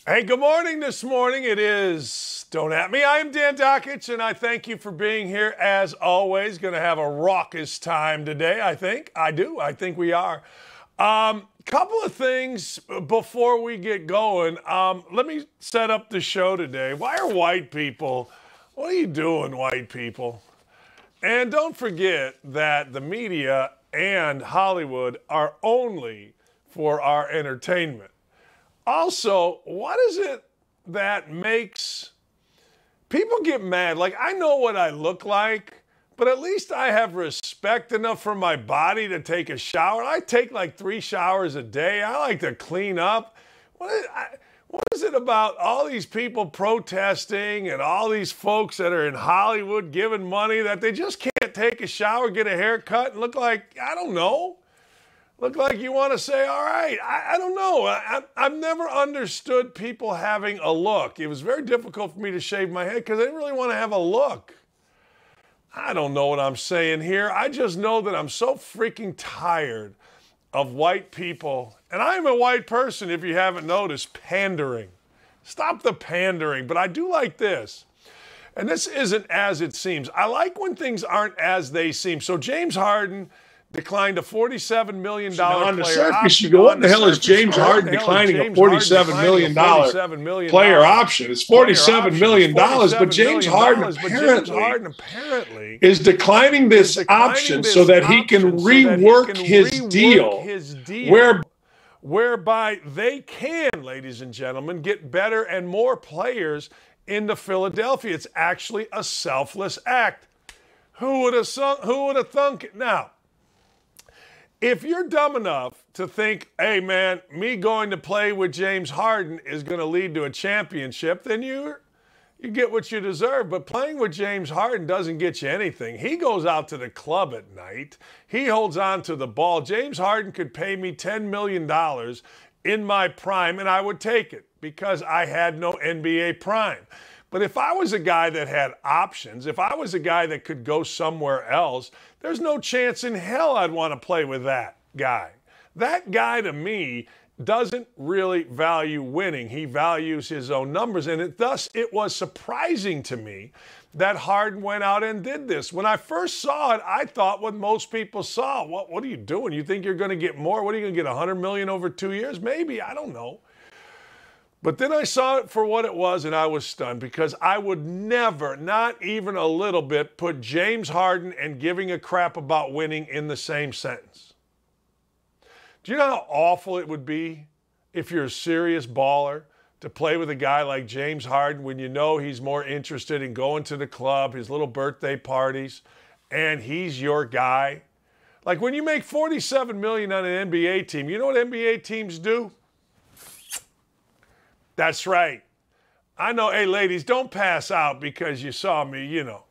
Hey, good morning this morning. It is Don't At Me. I am Dan Dakich, and I thank you for being here as always. Going to have a raucous time today, I think. I do. I think we are. Couple of things before we get going. Let me set up the show today. Why are white people, what are you doing, white people? And don't forget that the media and Hollywood are only for our entertainment. Also, what is it that makes people get mad? Like, I know what I look like, but at least I have respect enough for my body to take a shower. I take like 3 showers a day. I like to clean up. What is it about all these people protesting and all these folks that are in Hollywood giving money that they just can't take a shower, get a haircut, and look like, I don't know, look like you want to say, all right, I don't know. I've never understood people having a look. It was very difficult for me to shave my head because I didn't really want to have a look. I don't know what I'm saying here. I just know that I'm so freaking tired of white people, and I'm a white person, if you haven't noticed, pandering. Stop the pandering, but I do like this. And this isn't as it seems. I like when things aren't as they seem. So James Harden declined a $47 million on the player surface, you option. go, what the hell is James Harden declining a $47 million player option? It's $47 million, but James Harden apparently is declining this option so that he can rework his deal, whereby they can, ladies and gentlemen, get better and more players into Philadelphia. It's actually a selfless act. Who would have thunk it? Now, if you're dumb enough to think, hey, man, me going to play with James Harden is going to lead to a championship, then you get what you deserve. But playing with James Harden doesn't get you anything. He goes out to the club at night. He holds on to the ball. James Harden could pay me $10 million in my prime, and I would take it because I had no NBA prime. But if I was a guy that had options, if I was a guy that could go somewhere else, there's no chance in hell I'd want to play with that guy. That guy, to me, doesn't really value winning. He values his own numbers. And thus, it was surprising to me that Harden went out and did this. When I first saw it, I thought what most people saw. What are you doing? You think you're going to get more? What are you going to get, $100 million over 2 years? Maybe. I don't know. But then I saw it for what it was, and I was stunned because I would never, not even a little bit, put James Harden and giving a crap about winning in the same sentence. Do you know how awful it would be if you're a serious baller to play with a guy like James Harden when you know he's more interested in going to the club, his little birthday parties, and he's your guy? Like when you make $47 million on an NBA team, you know what NBA teams do? That's right. I know, hey, ladies, don't pass out because you saw me, you know.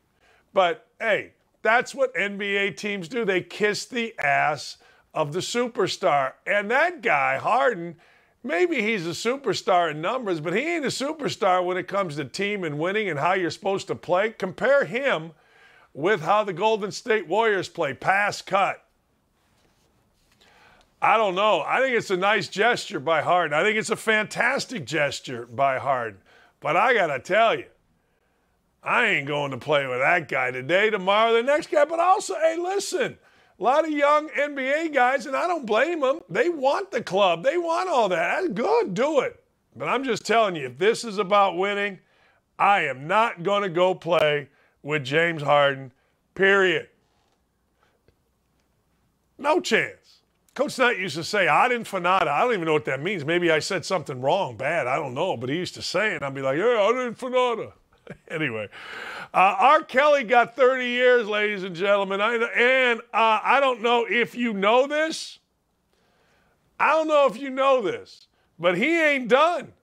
But, hey, that's what NBA teams do. They kiss the ass of the superstar. And that guy, Harden, maybe he's a superstar in numbers, but he ain't a superstar when it comes to team and winning and how you're supposed to play. Compare him with how the Golden State Warriors play, pass, cut. I don't know. I think it's a nice gesture by Harden. I think it's a fantastic gesture by Harden. But I got to tell you, I ain't going to play with that guy today, tomorrow, the next guy. But also, hey, listen, a lot of young NBA guys, and I don't blame them, they want the club. They want all that. That's good. Do it. But I'm just telling you, if this is about winning, I am not going to go play with James Harden, period. No chance. Coach Knight used to say, ad infinitum. I don't even know what that means. Maybe I said something wrong, bad. I don't know. But he used to say it, and I'd be like, yeah, ad infinitum. Anyway, R. Kelly got 30 years, ladies and gentlemen. I don't know if you know this. I don't know if you know this, but he ain't done.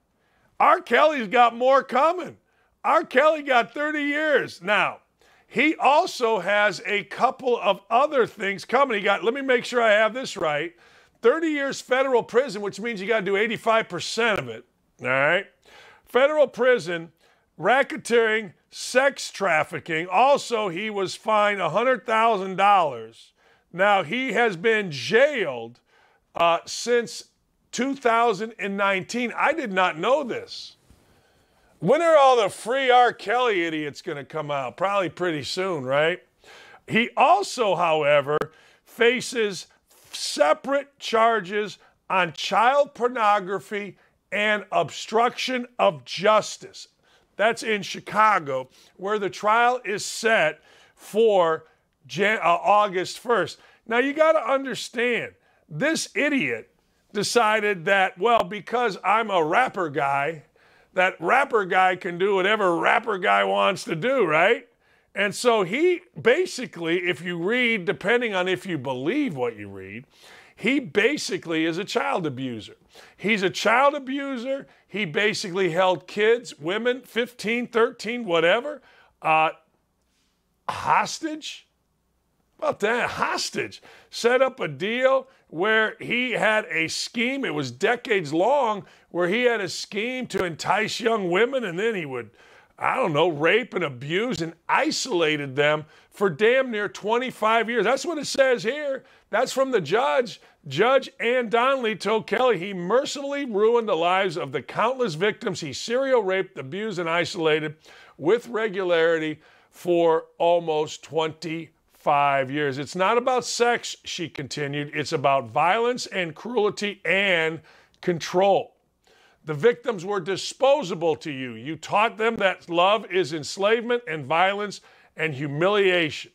R. Kelly's got more coming. R. Kelly got 30 years. Now, he also has a couple of other things coming. He got, let me make sure I have this right, 30 years federal prison, which means you got to do 85% of it, all right? Federal prison, racketeering, sex trafficking. Also, he was fined $100,000. Now, he has been jailed since 2019. I did not know this. When are all the free R. Kelly idiots going to come out? Probably pretty soon, right? He also, however, faces separate charges on child pornography and obstruction of justice. That's in Chicago, where the trial is set for August 1st. Now, you got to understand, this idiot decided that, well, because I'm a rapper guy, that rapper guy can do whatever rapper guy wants to do, right? And so he basically, if you read, depending on if you believe what you read, he basically is a child abuser. He's a child abuser. He basically held kids, women, 15, 13, whatever, hostage. About that, hostage. Set up a deal where he had a scheme, it was decades long, where he had a scheme to entice young women, and then he would, I don't know, rape and abuse and isolated them for damn near 25 years. That's what it says here. That's from the judge. Judge Ann Donnelly told Kelly he mercilessly ruined the lives of the countless victims he serial raped, abused, and isolated with regularity for almost 25 years. It's not about sex, she continued. It's about violence and cruelty and control. The victims were disposable to you. You taught them that love is enslavement and violence and humiliation.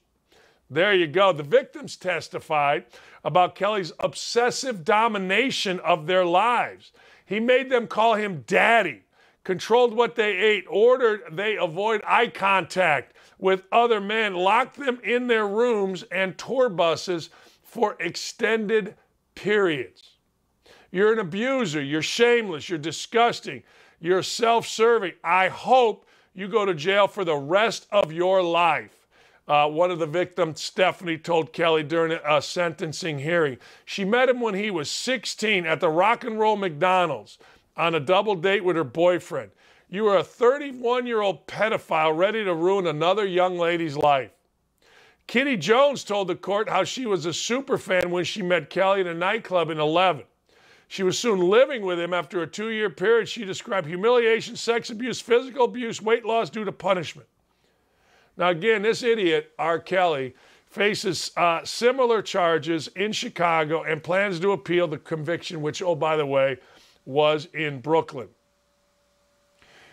There you go. The victims testified about Kelly's obsessive domination of their lives. He made them call him daddy, controlled what they ate, ordered they avoid eye contact with other men, locked them in their rooms and tour buses for extended periods. You're an abuser. You're shameless. You're disgusting. You're self-serving. I hope you go to jail for the rest of your life. One of the victims, Stephanie, told Kelly during a sentencing hearing. She met him when he was 16 at the Rock and Roll McDonald's on a double date with her boyfriend. You are a 31-year-old pedophile ready to ruin another young lady's life. Kitty Jones told the court how she was a super fan when she met Kelly in a nightclub in 11. She was soon living with him after a 2-year period. She described humiliation, sex abuse, physical abuse, weight loss due to punishment. Now, again, this idiot, R. Kelly, faces similar charges in Chicago and plans to appeal the conviction, which, oh, by the way, was in Brooklyn.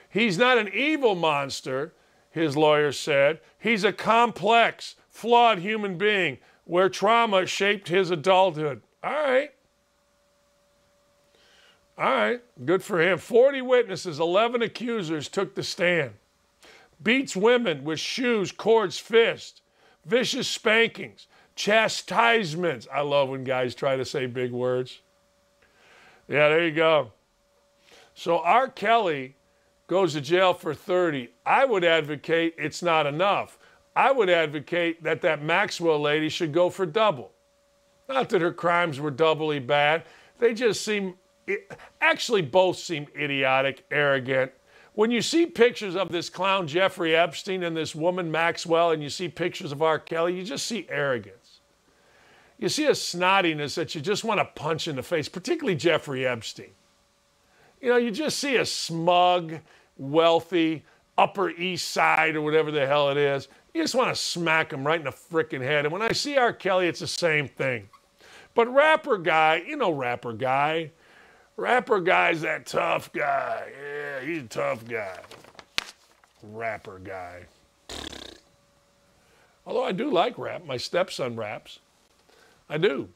He's not an evil monster, his lawyer said. He's a complex, flawed human being where trauma shaped his adulthood. All right. All right, good for him. 40 witnesses, 11 accusers took the stand. Beats women with shoes, cords, fists, vicious spankings, chastisements. I love when guys try to say big words. Yeah, there you go. So R. Kelly goes to jail for 30. I would advocate it's not enough. I would advocate that Maxwell lady should go for double. Not that her crimes were doubly bad. They just seem, actually both seem idiotic, arrogant. When you see pictures of this clown Jeffrey Epstein and this woman Maxwell, and you see pictures of R. Kelly, you just see arrogance. You see a snottiness that you just want to punch in the face, particularly Jeffrey Epstein. You know, you just see a smug, wealthy, Upper East Side or whatever the hell it is. You just want to smack him right in the frickin' head. And when I see R. Kelly, it's the same thing. But rapper guy, you know rapper guy. Rapper guy's that tough guy. Yeah, he's a tough guy. Rapper guy. Although I do like rap. My stepson raps. I do.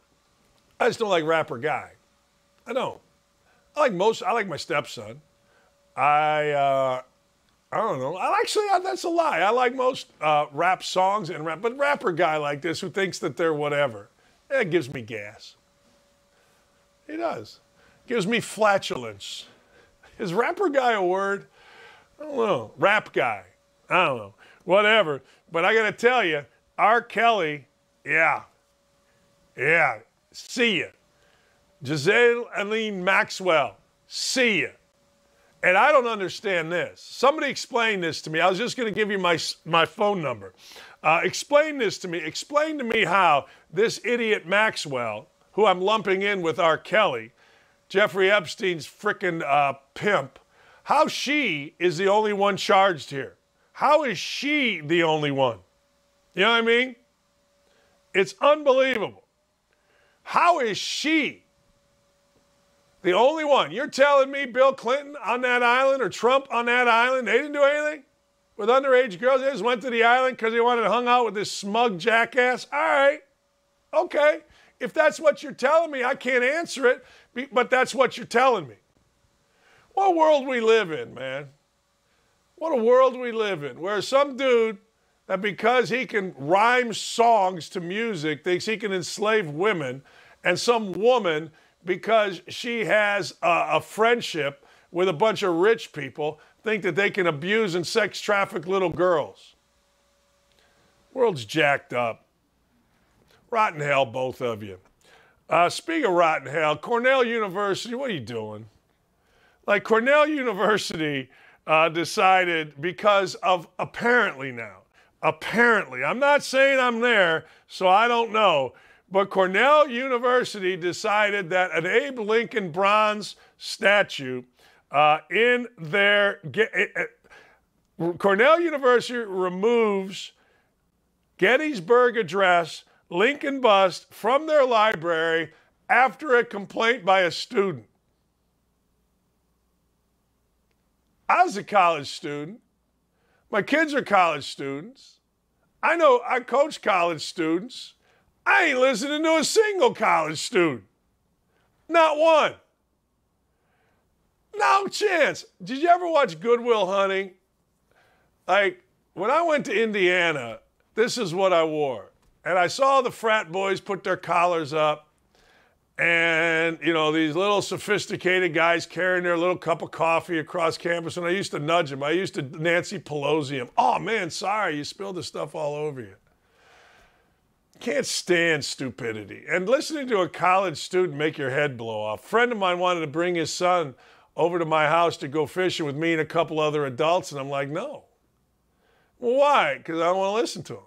I just don't like rapper guy. I don't. I like my stepson. I don't know. That's a lie. I like most rap songs and rap. But rapper guy like this who thinks that they're whatever, it gives me gas. He does. Gives me flatulence. Is rapper guy a word? I don't know. Rap guy. I don't know. Whatever. But I got to tell you, R. Kelly, yeah. See ya. Ghislaine Maxwell, see ya. And I don't understand this. Somebody explain this to me. I was just going to give you my phone number. Explain this to me. Explain to me how this idiot Maxwell, who I'm lumping in with R. Kelly, Jeffrey Epstein's frickin' pimp, how she is the only one charged here. How is she the only one? You know what I mean? It's unbelievable. How is she the only one? You're telling me Bill Clinton on that island or Trump on that island, they didn't do anything with underage girls? They just went to the island because they wanted to hang out with this smug jackass? All right. Okay. If that's what you're telling me, I can't answer it, but that's what you're telling me. What world we live in, man. What a world we live in, where some dude that because he can rhyme songs to music thinks he can enslave women, and some woman because she has a friendship with a bunch of rich people think that they can abuse and sex traffic little girls. World's jacked up. Rotten hell, both of you. Speaking of rotten hell, Cornell University, what are you doing? Like, Cornell University decided because of apparently, I'm not saying I'm there, so I don't know, but Cornell University decided that an Abe Lincoln bronze statue in their... Cornell University removes Gettysburg Address, Lincoln bust from their library after a complaint by a student. I was a college student. My kids are college students. I know I coach college students. I ain't listening to a single college student. Not one. No chance. Did you ever watch Good Will Hunting? Like, when I went to Indiana, this is what I wore. And I saw the frat boys put their collars up, and, you know, these little sophisticated guys carrying their little cup of coffee across campus, and I used to nudge them. I used to Nancy Pelosi them. Oh, man, sorry, you spilled the stuff all over you. Can't stand stupidity. And listening to a college student make your head blow off. A friend of mine wanted to bring his son over to my house to go fishing with me and a couple other adults, and I'm like, no. Well, why? Because I don't want to listen to him.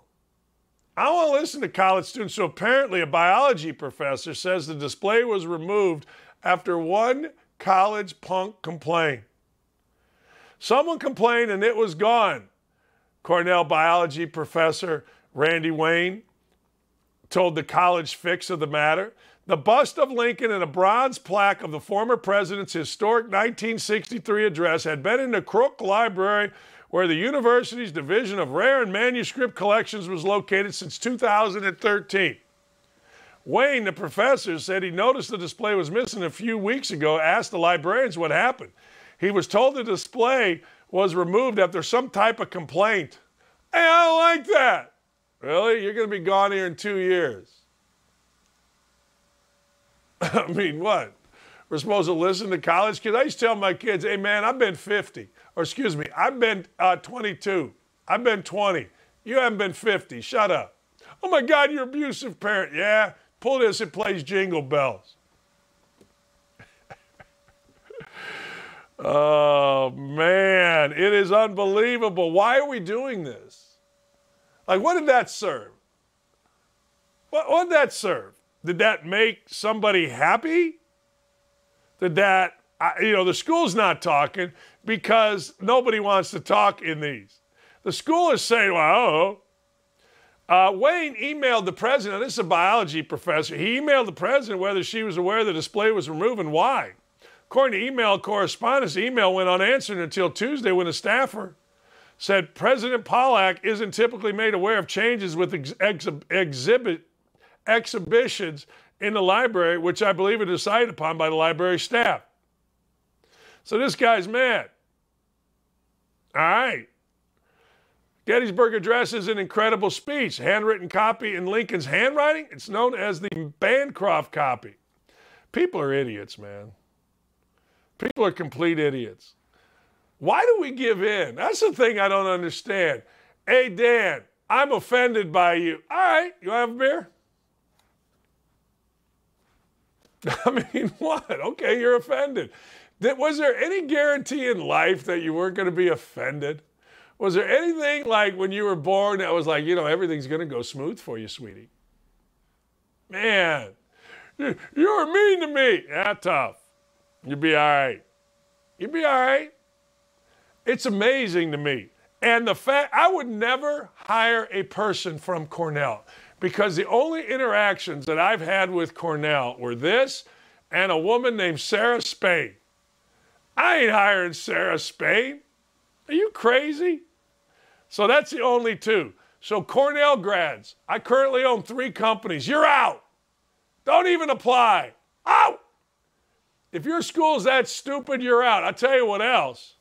I don't want to listen to college students. So apparently a biology professor says the display was removed after one college punk complained. Someone complained and it was gone. Cornell biology professor Randy Wayne told the College Fix of the matter. The bust of Lincoln and a bronze plaque of the former president's historic 1963 address had been in the Crook Library, where the university's Division of Rare and Manuscript Collections was located since 2013. Wayne, the professor, said he noticed the display was missing a few weeks ago, asked the librarians what happened. He was told the display was removed after some type of complaint. Hey, I don't like that. Really? You're going to be gone here in 2 years. I mean, what? We're supposed to listen to college kids? I used to tell my kids, hey, man, I've been 50. Or excuse me, I've been 22. I've been 20. You haven't been 50. Shut up. Oh, my God, you're an abusive parent. Yeah, pull this. It plays Jingle Bells. Oh, man, it is unbelievable. Why are we doing this? Like, what did that serve? What did that serve? Did that make somebody happy? Did that, the school's not talking because nobody wants to talk in these. The school is saying, well, Wayne emailed the president. This is a biology professor. He emailed the president whether she was aware the display was removed and why. According to email correspondence, the email went unanswered until Tuesday when a staffer said President Pollack isn't typically made aware of changes with exhibitions in the library, which I believe are decided upon by the library staff. So this guy's mad. All right. Gettysburg Address is an incredible speech, handwritten copy in Lincoln's handwriting. It's known as the Bancroft copy. People are idiots, man. People are complete idiots. Why do we give in? That's the thing I don't understand. Hey, Dan, I'm offended by you. All right, you want to have a beer? I mean, what? Okay, you're offended. Was there any guarantee in life that you weren't going to be offended? Was there anything like when you were born that was like, everything's going to go smooth for you, sweetie? Man, you were mean to me. Yeah, tough. You'll be all right. You'll be all right. It's amazing to me. And the fact, I would never hire a person from Cornell because the only interactions that I've had with Cornell were this and a woman named Sarah Spain. I ain't hiring Sarah Spain. Are you crazy? So that's the only two. So Cornell grads, I currently own 3 companies. You're out. Don't even apply. Out. If your school's that stupid, you're out. I'll tell you what else.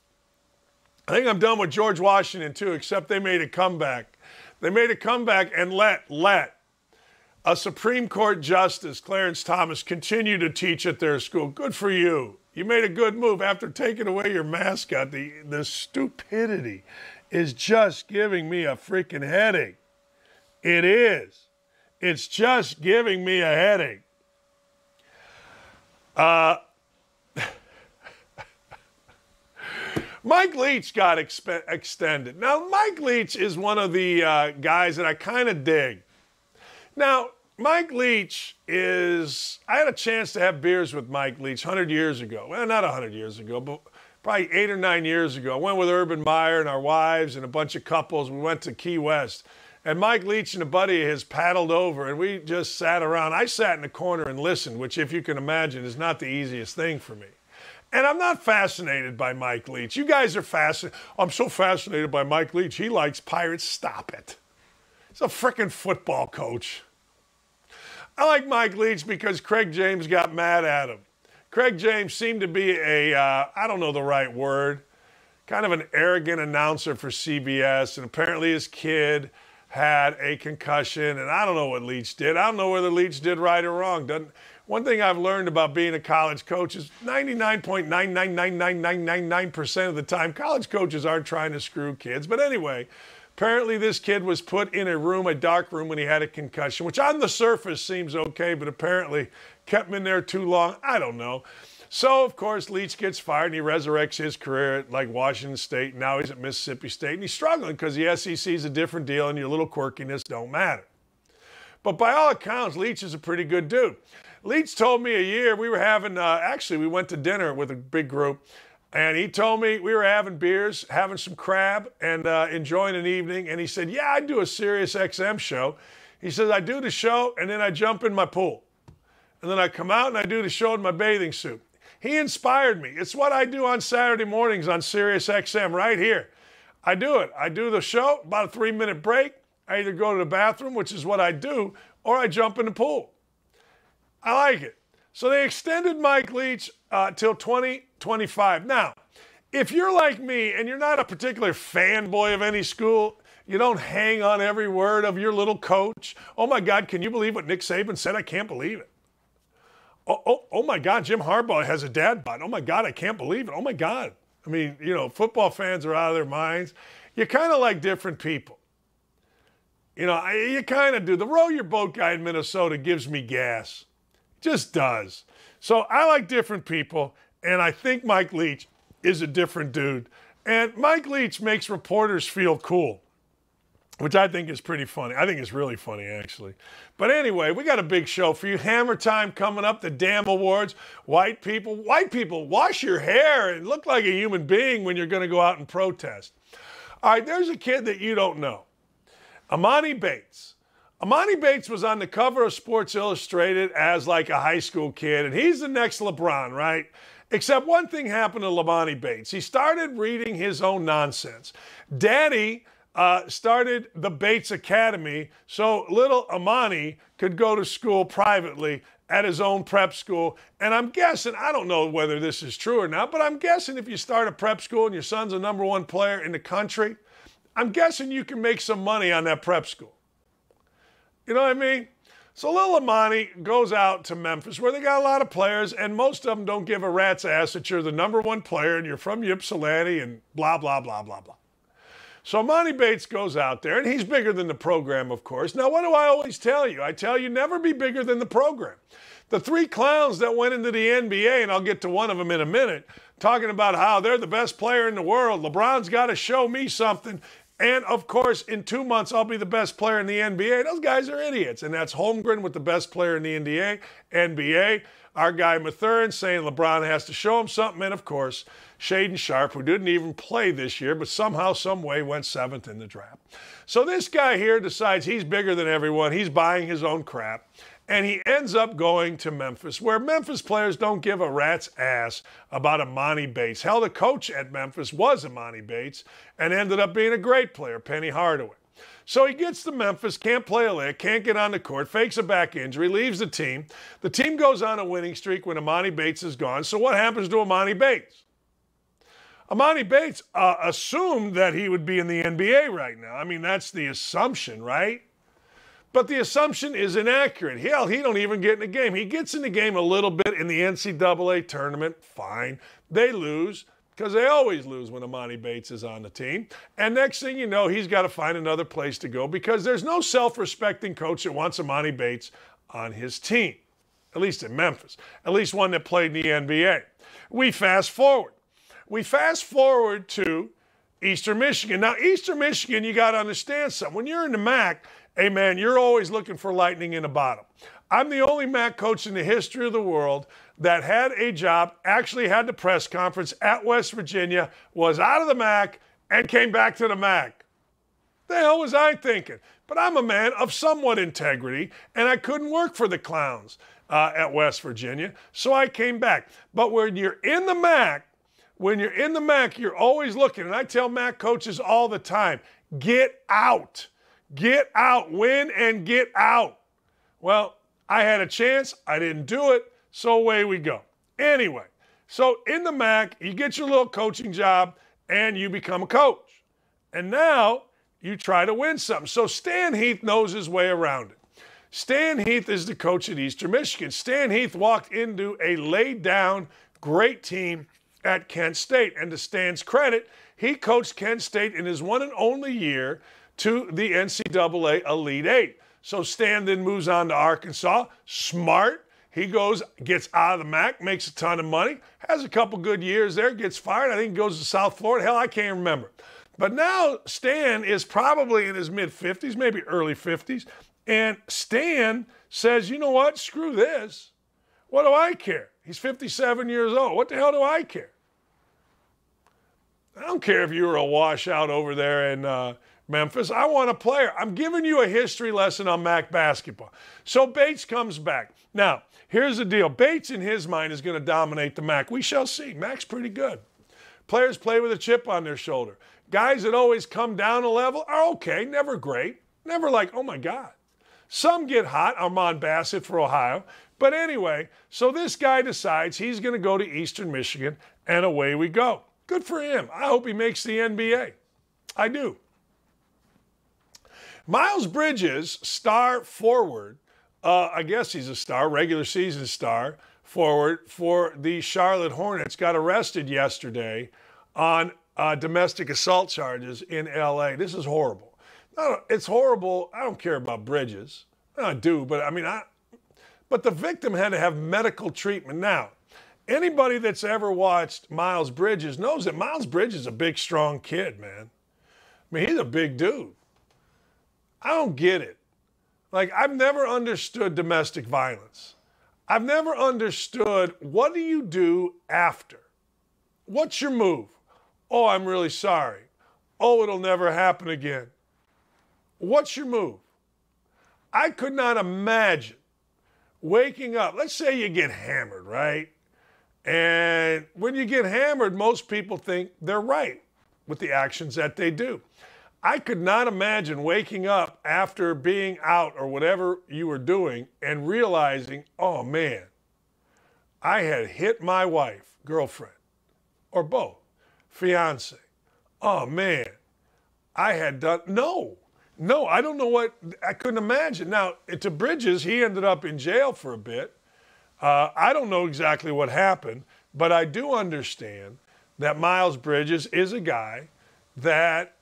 I think I'm done with George Washington too, except they made a comeback. They made a comeback and let a Supreme Court Justice, Clarence Thomas, continue to teach at their school. Good for you. You made a good move after taking away your mascot. The stupidity is just giving me a freaking headache. It is. It's just giving me a headache. Mike Leach got extended. Now, Mike Leach is one of the guys that I kind of dig. Now, Mike Leach is, I had a chance to have beers with Mike Leach 100 years ago. Well, not 100 years ago, but probably 8 or 9 years ago. I went with Urban Meyer and our wives and a bunch of couples. We went to Key West. And Mike Leach and a buddy of his paddled over, and we just sat around. I sat in the corner and listened, which, if you can imagine, is not the easiest thing for me. And I'm not fascinated by Mike Leach. You guys are fascinated. I'm so fascinated by Mike Leach. He likes Pirates. Stop it. He's a frickin' football coach. I like Mike Leach because Craig James got mad at him. Craig James seemed to be I don't know the right word, kind of an arrogant announcer for CBS. And apparently his kid had a concussion. And I don't know what Leach did. I don't know whether Leach did right or wrong. One thing I've learned about being a college coach is 99.9999999% of the time, college coaches aren't trying to screw kids. But anyway, apparently this kid was put in a dark room when he had a concussion, which on the surface seems okay, but apparently kept him in there too long. I don't know. So, of course, Leach gets fired and he resurrects his career at like Washington State. Now he's at Mississippi State and he's struggling because the SEC is a different deal and your little quirkiness don't matter. But by all accounts, Leach is a pretty good dude. Leach told me a year, we were having, we went to dinner with a big group, and he told me we were having beers, having some crab, and enjoying an evening, and he said, yeah, I do a Sirius XM show. He says, I do the show, and then I jump in my pool. And then I come out and I do the show in my bathing suit. He inspired me. It's what I do on Saturday mornings on Sirius XM right here. I do it. I do the show, about a 3-minute break. I either go to the bathroom, which is what I do, or I jump in the pool. I like it. So they extended Mike Leach till 2025. Now, if you're like me and you're not a particular fanboy of any school, you don't hang on every word of your little coach. Oh, my God, can you believe what Nick Saban said? I can't believe it. Oh my God, Jim Harbaugh has a dad bod. Oh, my God, I can't believe it. Oh, my God. I mean, football fans are out of their minds. You kind of like different people. You kind of do. The row your boat guy in Minnesota gives me gas. Just does. So I like different people, and I think Mike Leach is a different dude. And Mike Leach makes reporters feel cool, which I think is pretty funny. I think it's really funny, actually. But anyway, we got a big show for you. Hammer Time coming up, the damn awards. White people, wash your hair and look like a human being when you're going to go out and protest. All right, there's a kid that you don't know. Amani Bates. Amani Bates was on the cover of Sports Illustrated as like a high school kid, and he's the next LeBron, right? Except one thing happened to Amani Bates. He started reading his own nonsense. Daddy started the Bates Academy so little Amani could go to school privately at his own prep school. And I'm guessing, I don't know whether this is true or not, but I'm guessing if you start a prep school and your son's a #1 player in the country, I'm guessing you can make some money on that prep school. You know what I mean? So little Amani goes out to Memphis where they got a lot of players and most of them don't give a rat's ass that you're the #1 player and you're from Ypsilanti and blah, blah, blah, blah, blah. So Amani Bates goes out there and he's bigger than the program, of course. Now, what do I always tell you? I tell you never be bigger than the program. The 3 clowns that went into the NBA, and I'll get to one of them in a minute, talking about how they're the best player in the world. LeBron's got to show me something. And, of course, in 2 months, I'll be the best player in the NBA. Those guys are idiots. And that's Holmgren with the best player in the NBA. Our guy Mathurin saying LeBron has to show him something. And, of course, Shaedon Sharpe, who didn't even play this year, but somehow, some way went 7th in the draft. So this guy here decides he's bigger than everyone. He's buying his own crap. And he ends up going to Memphis, where Memphis players don't give a rat's ass about Emoni Bates. Hell, the coach at Memphis was Emoni Bates and ended up being a great player, Penny Hardaway. So he gets to Memphis, can't play a lick, can't get on the court, fakes a back injury, leaves the team. The team goes on a winning streak when Emoni Bates is gone. So what happens to Emoni Bates? Emoni Bates assumed that he would be in the NBA right now. I mean, that's the assumption, right? But the assumption is inaccurate. Hell, he don't even get in the game. He gets in the game a little bit in the NCAA tournament. Fine. They lose because they always lose when Emoni Bates is on the team. And next thing you know, he's got to find another place to go because there's no self-respecting coach that wants Emoni Bates on his team, at least in Memphis, at least one that played in the NBA. We fast forward. We fast forward to Eastern Michigan. Now, Eastern Michigan, you got to understand something. When you're in the MAC, hey, man, you're always looking for lightning in a bottle. I'm the only MAC coach in the history of the world that had a job, actually had the press conference at West Virginia, was out of the MAC, and came back to the MAC. The hell was I thinking? But I'm a man of somewhat integrity, and I couldn't work for the clowns at West Virginia, so I came back. But when you're in the MAC, you're always looking, and I tell MAC coaches all the time, get out. Get out, win and get out. Well, I had a chance, I didn't do it, so away we go. Anyway, so in the MAC, you get your little coaching job and you become a coach. And now you try to win something. So Stan Heath knows his way around it. Stan Heath is the coach at Eastern Michigan. Stan Heath walked into a laid-down, great team at Kent State. And to Stan's credit, he coached Kent State in his one and only year to the NCAA Elite Eight. So Stan then moves on to Arkansas. Smart. He goes, gets out of the MAC, makes a ton of money, has a couple good years there, gets fired. I think he goes to South Florida. Hell, I can't remember. But now Stan is probably in his mid-50s, maybe early 50s. And Stan says, you know what? Screw this. What do I care? He's 57 years old. What the hell do I care? I don't care if you were a washout over there in Memphis. I want a player. I'm giving you a history lesson on MAC basketball. So Bates comes back. Now, here's the deal. Bates, in his mind, is going to dominate the MAC. We shall see. MAC's pretty good. Players play with a chip on their shoulder. Guys that always come down a level are okay, never great, never like, oh my God. Some get hot, Armand Bassett for Ohio. But anyway, so this guy decides he's going to go to Eastern Michigan, and away we go. Good for him. I hope he makes the NBA. I do. Miles Bridges, star forward, I guess he's a star, regular season star forward for the Charlotte Hornets, got arrested yesterday on domestic assault charges in L.A. This is horrible. No, it's horrible. I don't care about Bridges. I do, but but the victim had to have medical treatment. Now, anybody that's ever watched Miles Bridges knows that Miles Bridges is a big, strong kid, man. I mean, he's a big dude. I don't get it. Like, I've never understood domestic violence. I've never understood, what do you do after? What's your move? Oh, I'm really sorry. Oh, it'll never happen again. What's your move? I could not imagine waking up. Let's say you get hammered, right? And when you get hammered, most people think they're right with the actions that they do. I could not imagine waking up after being out or whatever you were doing and realizing, oh man, I had hit my wife, girlfriend, or both, fiance. Oh man, I had done, no, I don't know what, I couldn't imagine. Now, to Bridges, he ended up in jail for a bit. I don't know exactly what happened, but I do understand that Miles Bridges is a guy that,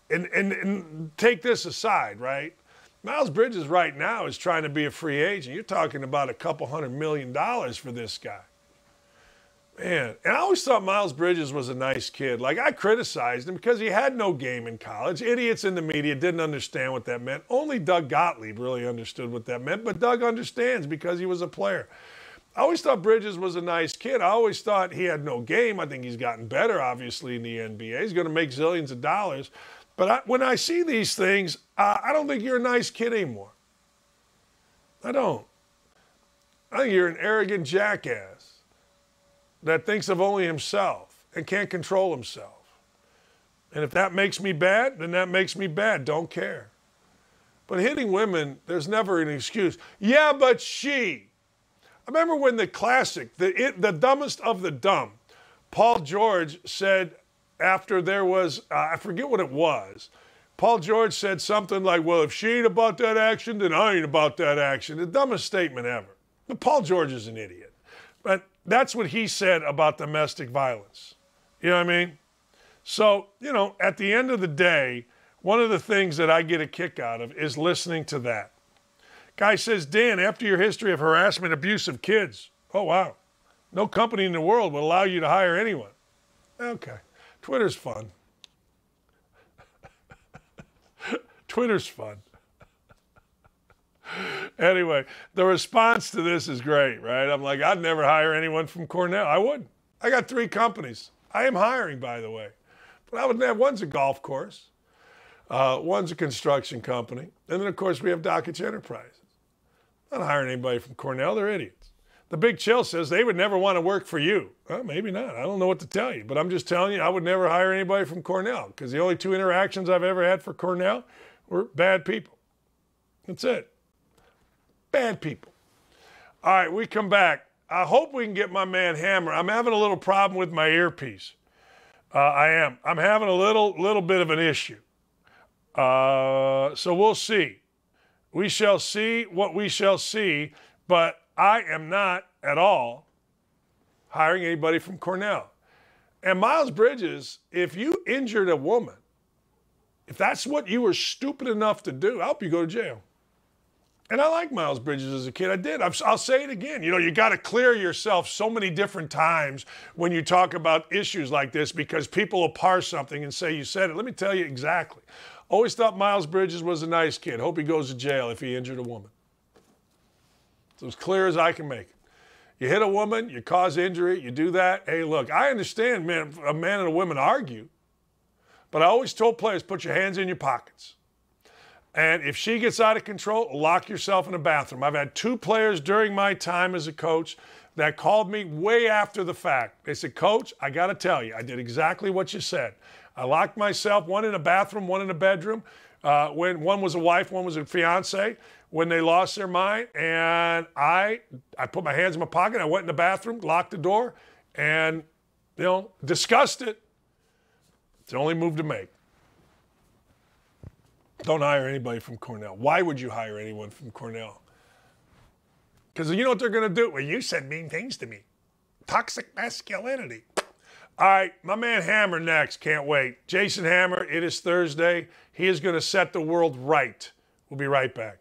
and take this aside, right? Miles Bridges right now is trying to be a free agent. You're talking about $200 million for this guy. Man, and I always thought Miles Bridges was a nice kid. Like, I criticized him because he had no game in college. Idiots in the media didn't understand what that meant. Only Doug Gottlieb really understood what that meant, but Doug understands because he was a player. I always thought Bridges was a nice kid. I always thought he had no game. I think he's gotten better, obviously, in the NBA. He's going to make zillions of dollars. But when I see these things, I don't think you're a nice kid anymore. I don't. I think you're an arrogant jackass that thinks of only himself and can't control himself. And if that makes me bad, then that makes me bad. Don't care. But hitting women, there's never an excuse. Yeah, but she. I remember when the classic, the dumbest of the dumb, Paul George said after there was, I forget what it was, Paul George said something like, well, if she ain't about that action, then I ain't about that action. The dumbest statement ever. But Paul George is an idiot. But that's what he said about domestic violence. You know what I mean? So, at the end of the day, one of the things that I get a kick out of is listening to that. Guy says, Dan, after your history of harassment, abuse of kids. Oh, wow. No company in the world would allow you to hire anyone. Okay. Twitter's fun. Twitter's fun. Anyway, the response to this is great, right? I'm like, I'd never hire anyone from Cornell. I wouldn't. I got 3 companies. I am hiring, by the way. But I would have, one's a golf course. One's a construction company. And then, of course, we have Dockage Enterprises. I'm not hiring anybody from Cornell. They're idiots. The Big Chill says they would never want to work for you. Well, maybe not. I don't know what to tell you. But I'm just telling you, I would never hire anybody from Cornell because the only 2 interactions I've ever had for Cornell were bad people. That's it. Bad people. All right, we come back. I hope we can get my man Hammer. I'm having a little problem with my earpiece. I am. I'm having a little bit of an issue. So we'll see. We shall see what we shall see, but I am not at all hiring anybody from Cornell. And Miles Bridges, if you injured a woman, if that's what you were stupid enough to do, I hope you go to jail. And I like Miles Bridges as a kid. I did. I'll say it again. You got to clear yourself so many different times when you talk about issues like this because people will parse something and say you said it. Let me tell you exactly. Always thought Miles Bridges was a nice kid. Hope he goes to jail if he injured a woman. It's as clear as I can make it. You hit a woman, you cause injury, you do that. Hey, look, I understand, man, a man and a woman argue, but I always told players, put your hands in your pockets. And if she gets out of control, lock yourself in a bathroom. I've had 2 players during my time as a coach that called me way after the fact. They said, Coach, I got to tell you, I did exactly what you said. I locked myself, one in a bathroom, one in a bedroom. When one was a wife, one was a fiance, when they lost their mind. And I put my hands in my pocket. I went in the bathroom, locked the door, and, discussed it. It's the only move to make. Don't hire anybody from Cornell. Why would you hire anyone from Cornell? Because you know what they're going to do? Well, you said mean things to me. Toxic masculinity. All right, my man Hammer next. Can't wait. Jason Hammer, it is Thursday. He is going to set the world right. We'll be right back.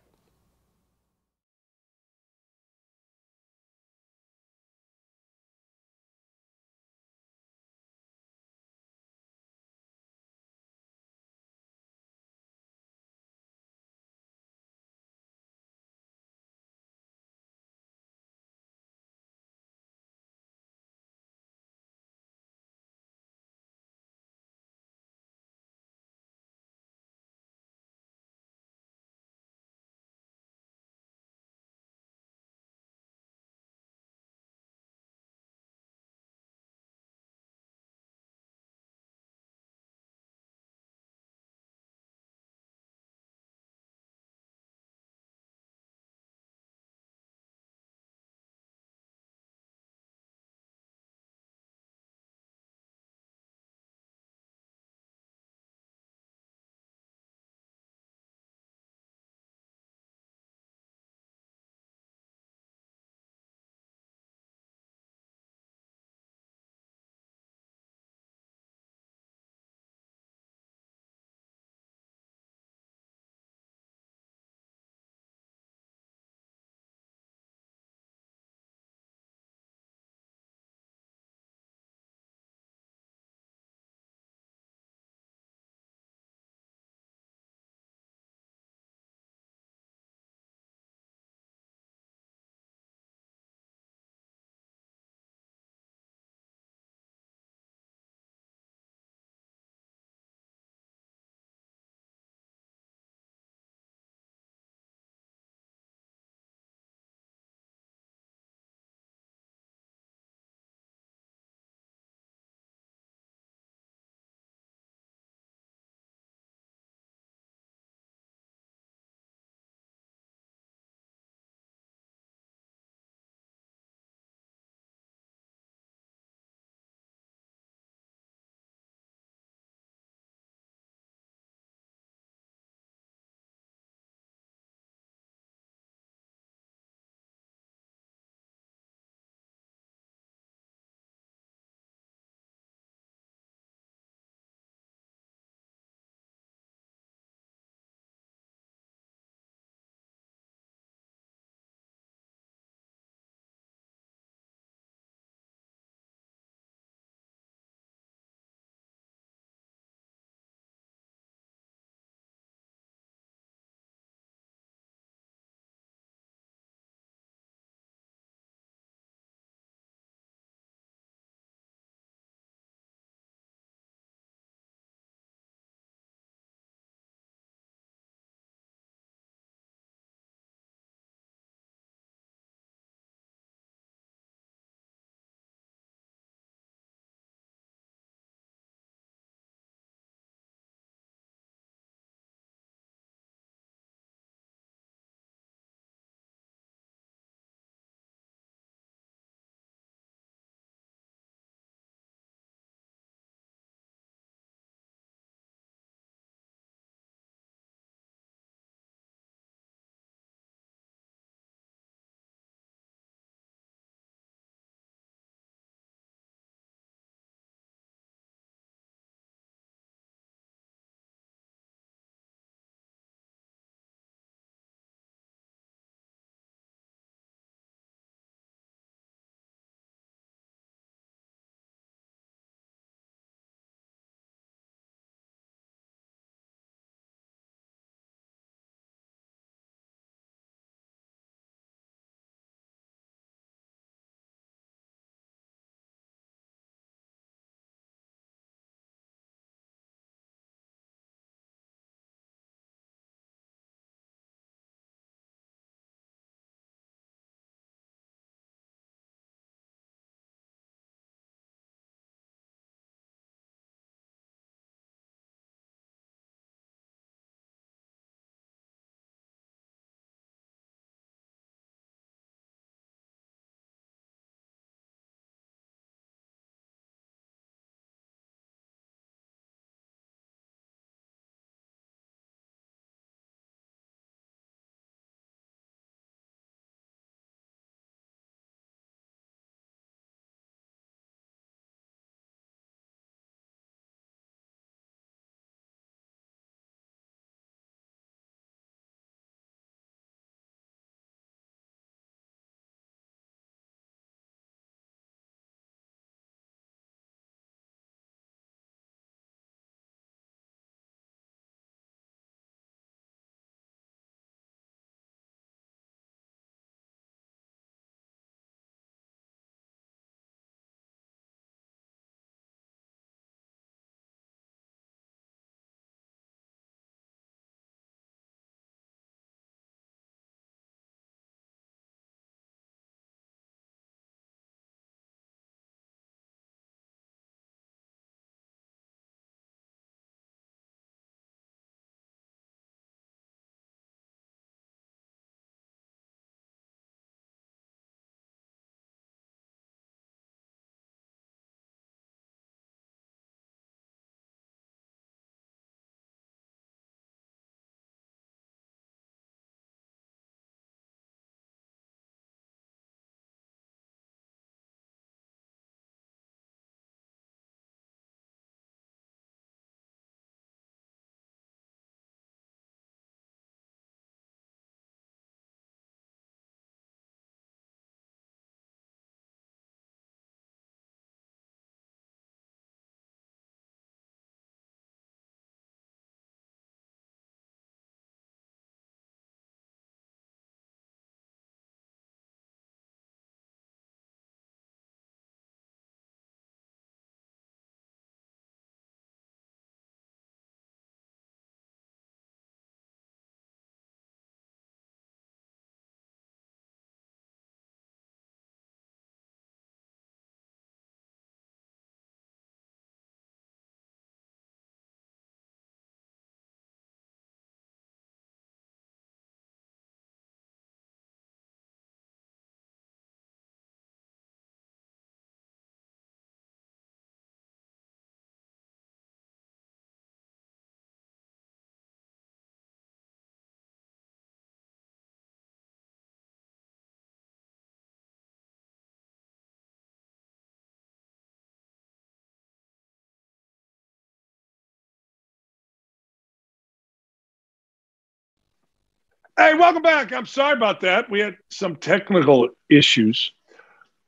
Hey, welcome back. I'm sorry about that. We had some technical issues.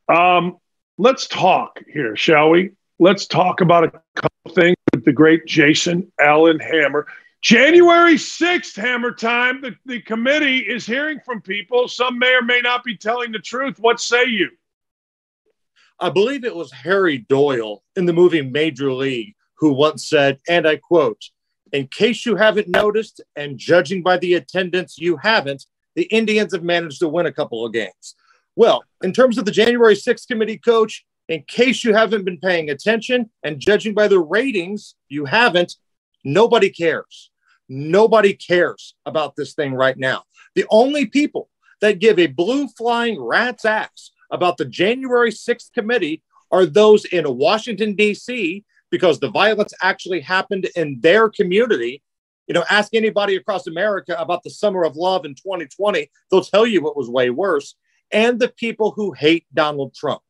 Let's talk here, shall we? Let's talk about a couple things with the great Jason Allen Hammer. January 6th, Hammer time. The committee is hearing from people. Some may or may not be telling the truth. What say you? I believe it was Harry Doyle in the movie Major League who once said, and I quote, "In case you haven't noticed, and judging by the attendance you haven't, the Indians have managed to win a couple of games." Well, in terms of the January 6th committee, Coach, in case you haven't been paying attention, and judging by the ratings you haven't, nobody cares. Nobody cares about this thing right now. The only people that give a blue flying rat's ass about the January 6th committee are those in Washington, D.C., because the violence actually happened in their community. You know, ask anybody across America about the Summer of Love in 2020. They'll tell you it was way worse. And the people who hate Donald Trump.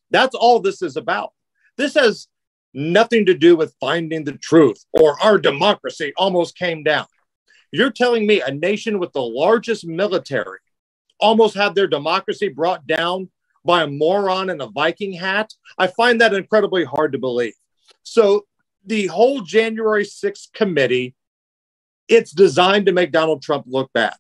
That's all this is about. This has nothing to do with finding the truth or our democracy almost came down. You're telling me a nation with the largest military almost had their democracy brought down by a moron in a Viking hat? I find that incredibly hard to believe. So the whole January 6th committee, it's designed to make Donald Trump look bad.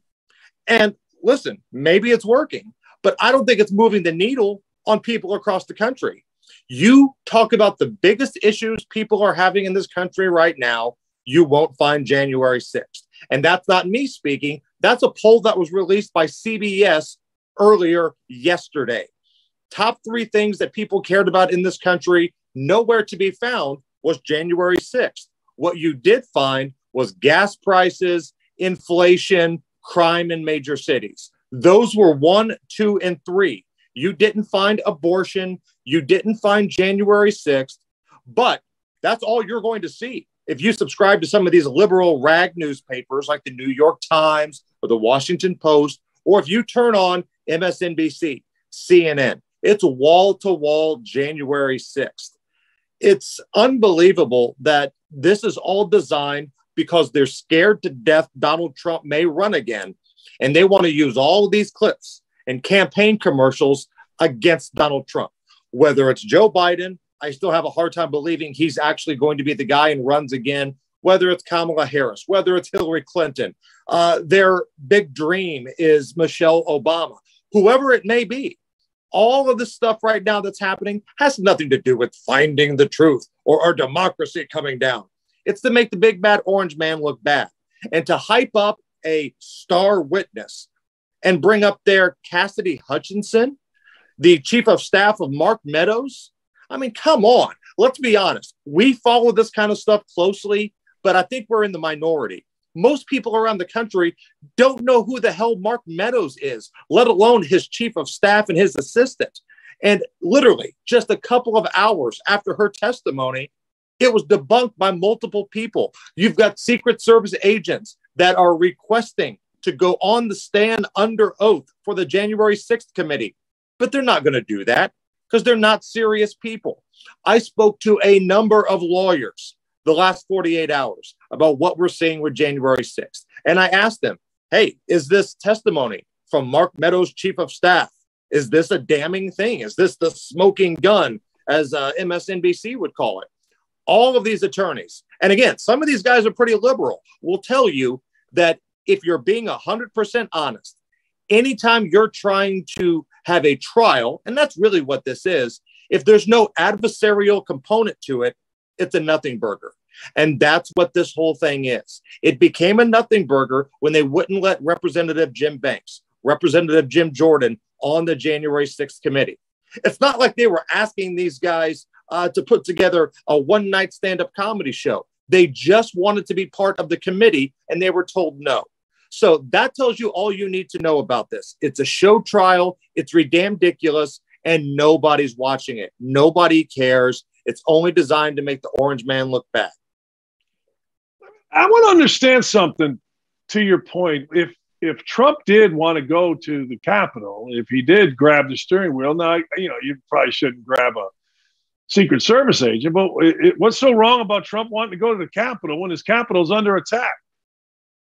And listen, maybe it's working, but I don't think it's moving the needle on people across the country. You talk about the biggest issues people are having in this country right now, you won't find January 6th. And that's not me speaking. That's a poll that was released by CBS earlier yesterday. Top 3 things that people cared about in this country, nowhere to be found was January 6th. What you did find was gas prices, inflation, crime in major cities. Those were 1, 2, and 3. You didn't find abortion. You didn't find January 6th. But that's all you're going to see. If you subscribe to some of these liberal rag newspapers like the New York Times or the Washington Post, or if you turn on MSNBC, CNN, it's wall-to-wall January 6th. It's unbelievable that this is all designed because they're scared to death Donald Trump may run again. And they want to use all of these clips and campaign commercials against Donald Trump. Whether it's Joe Biden, I still have a hard time believing he's actually going to be the guy and runs again. Whether it's Kamala Harris, whether it's Hillary Clinton, their big dream is Michelle Obama, whoever it may be. All of this stuff right now that's happening has nothing to do with finding the truth or our democracy coming down. It's to make the big bad orange man look bad and to hype up a star witness and bring up there Cassidy Hutchinson, the chief of staff of Mark Meadows. I mean, come on. Let's be honest. We follow this kind of stuff closely, but I think we're in the minority. Most people around the country don't know who the hell Mark Meadows is, let alone his chief of staff and his assistant. And literally just a couple of hours after her testimony, it was debunked by multiple people. You've got Secret Service agents that are requesting to go on the stand under oath for the January 6th committee, but they're not going to do that because they're not serious people. I spoke to a number of lawyers the last 48 hours about what we're seeing with January 6th. And I asked them, hey, is this testimony from Mark Meadows, chief of staff? Is this a damning thing? Is this the smoking gun, as MSNBC would call it? All of these attorneys, and again, some of these guys are pretty liberal, will tell you that if you're being 100% honest, anytime you're trying to have a trial, and that's really what this is, if there's no adversarial component to it, it's a nothing burger. And that's what this whole thing is. It became a nothing burger when they wouldn't let Representative Jim Banks, Representative Jim Jordan on the January 6th committee. It's not like they were asking these guys to put together a one-night stand-up comedy show. They just wanted to be part of the committee, and they were told no. So that tells you all you need to know about this. It's a show trial. It's ridiculous, and nobody's watching it. Nobody cares. It's only designed to make the orange man look bad. I want to understand something to your point. If Trump did want to go to the Capitol, if he did grab the steering wheel, now, you probably shouldn't grab a Secret Service agent, but what's so wrong about Trump wanting to go to the Capitol when his Capitol's under attack?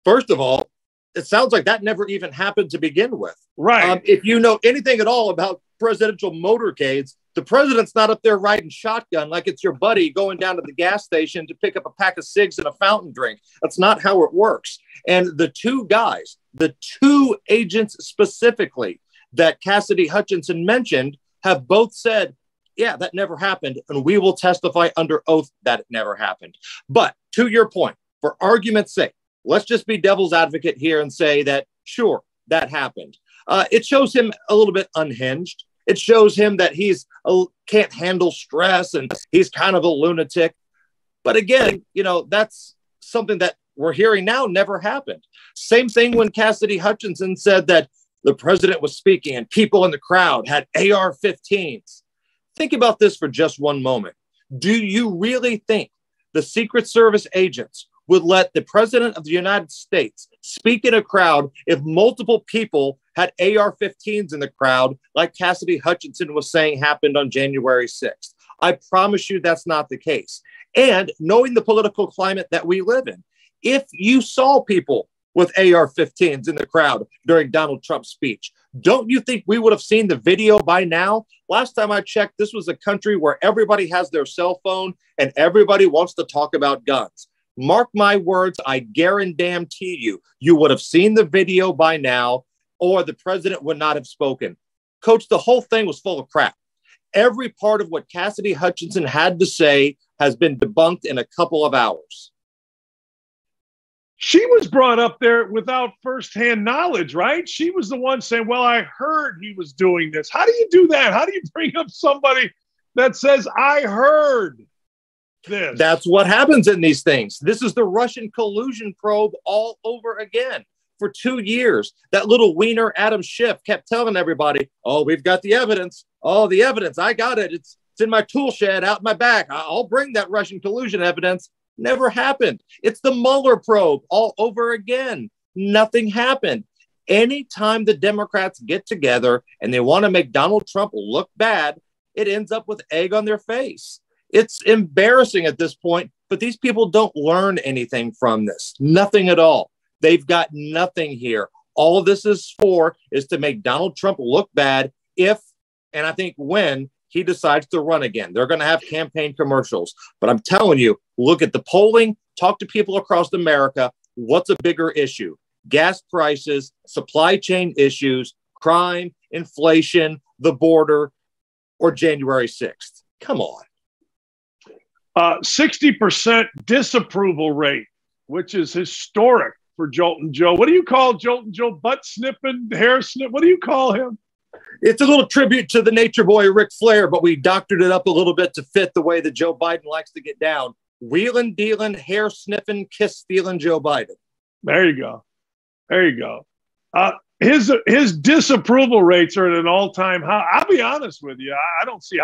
First of all, it sounds like that never even happened to begin with. Right. If you know anything at all about presidential motorcades, the president's not up there riding shotgun like it's your buddy going down to the gas station to pick up a pack of cigs and a fountain drink. That's not how it works. And the two guys, the two agents specifically that Cassidy Hutchinson mentioned, have both said, yeah, that never happened. And we will testify under oath that it never happened. But to your point, for argument's sake, let's just be devil's advocate here and say that, sure, that happened. It shows him a little bit unhinged. It shows him that he's can't handle stress and he's kind of a lunatic. But again, you know, that's something that we're hearing now never happened. Same thing when Cassidy Hutchinson said that the president was speaking and people in the crowd had AR-15s. Think about this for just one moment. Do you really think the Secret Service agents would let the president of the United States speak in a crowd if multiple people had AR-15s in the crowd, like Cassidy Hutchinson was saying happened on January 6th? I promise you that's not the case. And knowing the political climate that we live in, if you saw people with AR-15s in the crowd during Donald Trump's speech, don't you think we would have seen the video by now? Last time I checked, this was a country where everybody has their cell phone and everybody wants to talk about guns. Mark my words, I guarantee you, you would have seen the video by now, or the president would not have spoken. Coach, the whole thing was full of crap. Every part of what Cassidy Hutchinson had to say has been debunked in a couple of hours. She was brought up there without firsthand knowledge, right? She was the one saying, well, I heard he was doing this. How do you do that? How do you bring up somebody that says, I heard this? That's what happens in these things. This is the Russian collusion probe all over again. For 2 years, that little wiener Adam Schiff kept telling everybody, oh, we've got the evidence. Oh, the evidence. I got it. It's in my tool shed out in my back. I'll bring that Russian collusion evidence. Never happened. It's the Mueller probe all over again. Nothing happened. Anytime the Democrats get together and they want to make Donald Trump look bad, it ends up with egg on their face. It's embarrassing at this point, but these people don't learn anything from this. Nothing at all. They've got nothing here. All of this is to make Donald Trump look bad if, and I think when, he decides to run again. They're going to have campaign commercials. But I'm telling you, look at the polling, talk to people across America. What's a bigger issue? Gas prices, supply chain issues, crime, inflation, the border, or January 6th? Come on. 60% disapproval rate, which is historic for Joltin' Joe. What do you call Joltin' Joe? Butt sniffing, hair snip? What do you call him? It's a little tribute to the nature boy, Ric Flair, but we doctored it up a little bit to fit the way that Joe Biden likes to get down. Wheeling, dealing, hair sniffing, kiss stealing Joe Biden. There you go. There you go. His disapproval rates are at an all-time high. I'll be honest with you. I don't see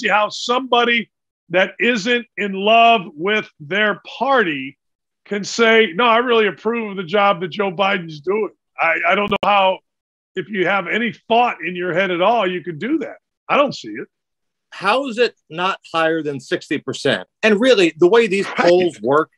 how somebody that isn't in love with their party can say, no, I really approve of the job that Joe Biden's doing. I don't know how, if you have any thought in your head at all, you could do that. I don't see it. How is it not higher than 60%? And really, the way these polls work,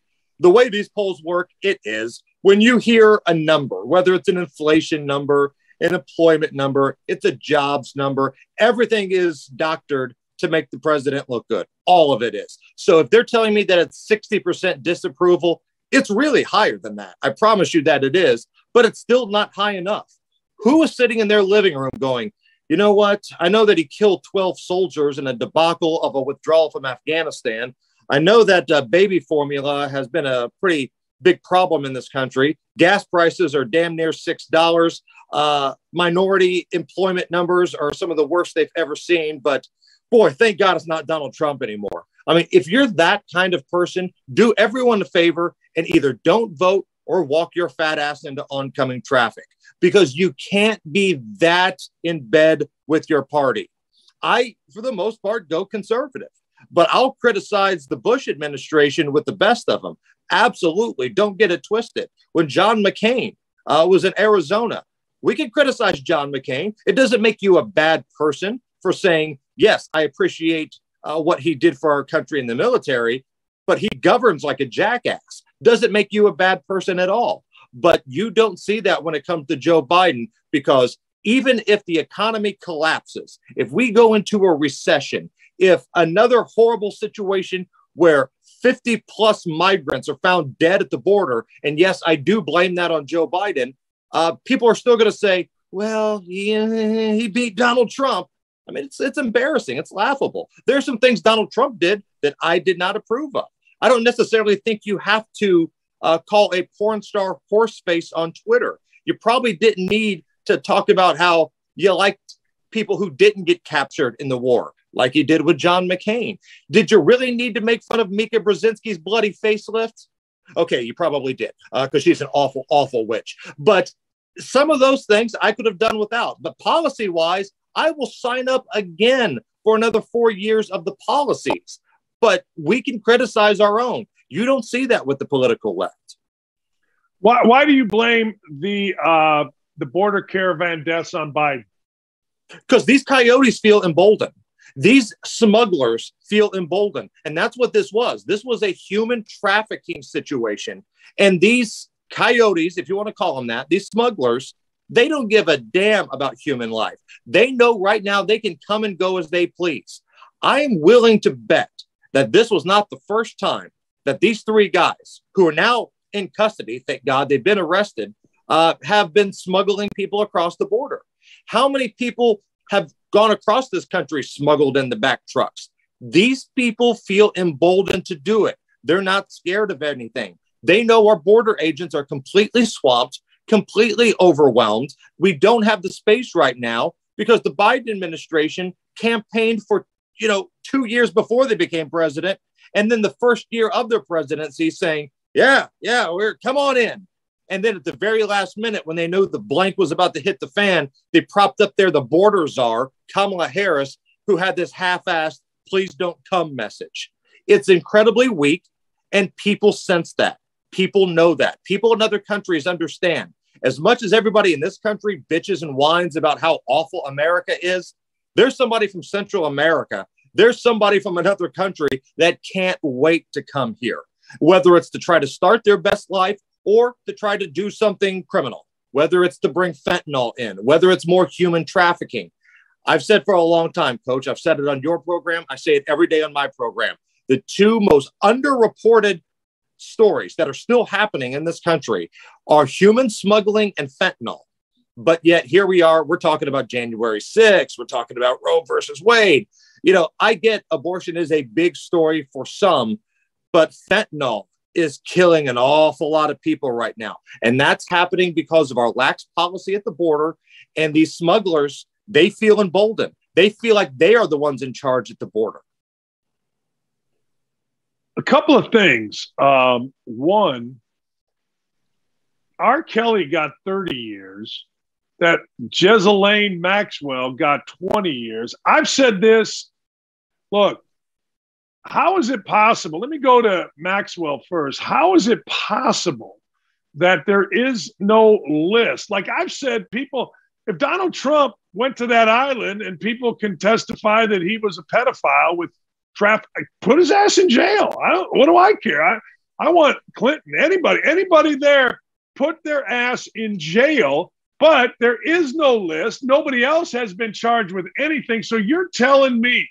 it is when you hear a number, whether it's an inflation number, an employment number, it's a jobs number, everything is doctored to make the president look good. All of it is. So if they're telling me that it's 60% disapproval, it's really higher than that. I promise you that it is, but it's still not high enough. Who is sitting in their living room going, you know what? I know that he killed 12 soldiers in a debacle of a withdrawal from Afghanistan. I know that baby formula has been a pretty big problem in this country. Gas prices are damn near $6. Minority employment numbers are some of the worst they've ever seen. But boy, thank God it's not Donald Trump anymore. I mean, if you're that kind of person, do everyone a favor and either don't vote or walk your fat ass into oncoming traffic, because you can't be that in bed with your party. I, for the most part, go conservative, but I'll criticize the Bush administration with the best of them. Absolutely. Don't get it twisted. When John McCain was in Arizona, we can criticize John McCain. It doesn't make you a bad person for saying, yes, I appreciate what he did for our country in the military, but he governs like a jackass. Doesn't make you a bad person at all. But you don't see that when it comes to Joe Biden, because even if the economy collapses, if we go into a recession, if another horrible situation where 50 plus migrants are found dead at the border, and yes, I do blame that on Joe Biden, people are still going to say, well, he beat Donald Trump. I mean, it's embarrassing. It's laughable. There's some things Donald Trump did that I did not approve of. I don't necessarily think you have to call a porn star horseface on Twitter. You probably didn't need to talk about how you liked people who didn't get captured in the war, like you did with John McCain. Did you really need to make fun of Mika Brzezinski's bloody facelift? Okay, you probably did, because she's an awful, awful witch. But some of those things I could have done without. But policy-wise, I will sign up again for another 4 years of the policies. But we can criticize our own. You don't see that with the political left. Why do you blame the border caravan deaths on Biden? Because these coyotes feel emboldened. These smugglers feel emboldened. And that's what this was. This was a human trafficking situation. And these coyotes, if you want to call them that, these smugglers, they don't give a damn about human life. They know right now they can come and go as they please. I am willing to bet that this was not the first time that these three guys, who are now in custody, thank God they've been arrested, have been smuggling people across the border. How many people have gone across this country smuggled in the back trucks? These people feel emboldened to do it. They're not scared of anything. They know our border agents are completely swamped, completely overwhelmed. We don't have the space right now because the Biden administration campaigned for 2 years before they became president. And then the first year of their presidency saying, come on in. And then at the very last minute, when they knew the blank was about to hit the fan, they propped up there the border czar, Kamala Harris, who had this half-assed, please don't come message. It's incredibly weak, and people sense that. People know that. People in other countries understand. As much as everybody in this country bitches and whines about how awful America is, there's somebody from Central America, there's somebody from another country that can't wait to come here, whether it's to try to start their best life or to try to do something criminal, whether it's to bring fentanyl in, whether it's more human trafficking. I've said for a long time, Coach, I've said it on your program, I say it every day on my program, the two most underreported stories that are still happening in this country are human smuggling and fentanyl. But yet here we are, we're talking about January 6th, we're talking about Roe versus Wade. I get abortion is a big story for some, but fentanyl is killing an awful lot of people right now. And that's happening because of our lax policy at the border. And these smugglers, they feel emboldened. They feel like they are the ones in charge at the border. A couple of things. One, R. Kelly got 30 years. That Ghislaine Maxwell got 20 years. I've said this. Look, how is it possible? Let me go to Maxwell first. How is it possible that there is no list? Like I've said, people, if Donald Trump went to that island and people can testify that he was a pedophile with traffic, put his ass in jail. What do I care? I want Clinton, anybody there, put their ass in jail. But there is no list. Nobody else has been charged with anything. So you're telling me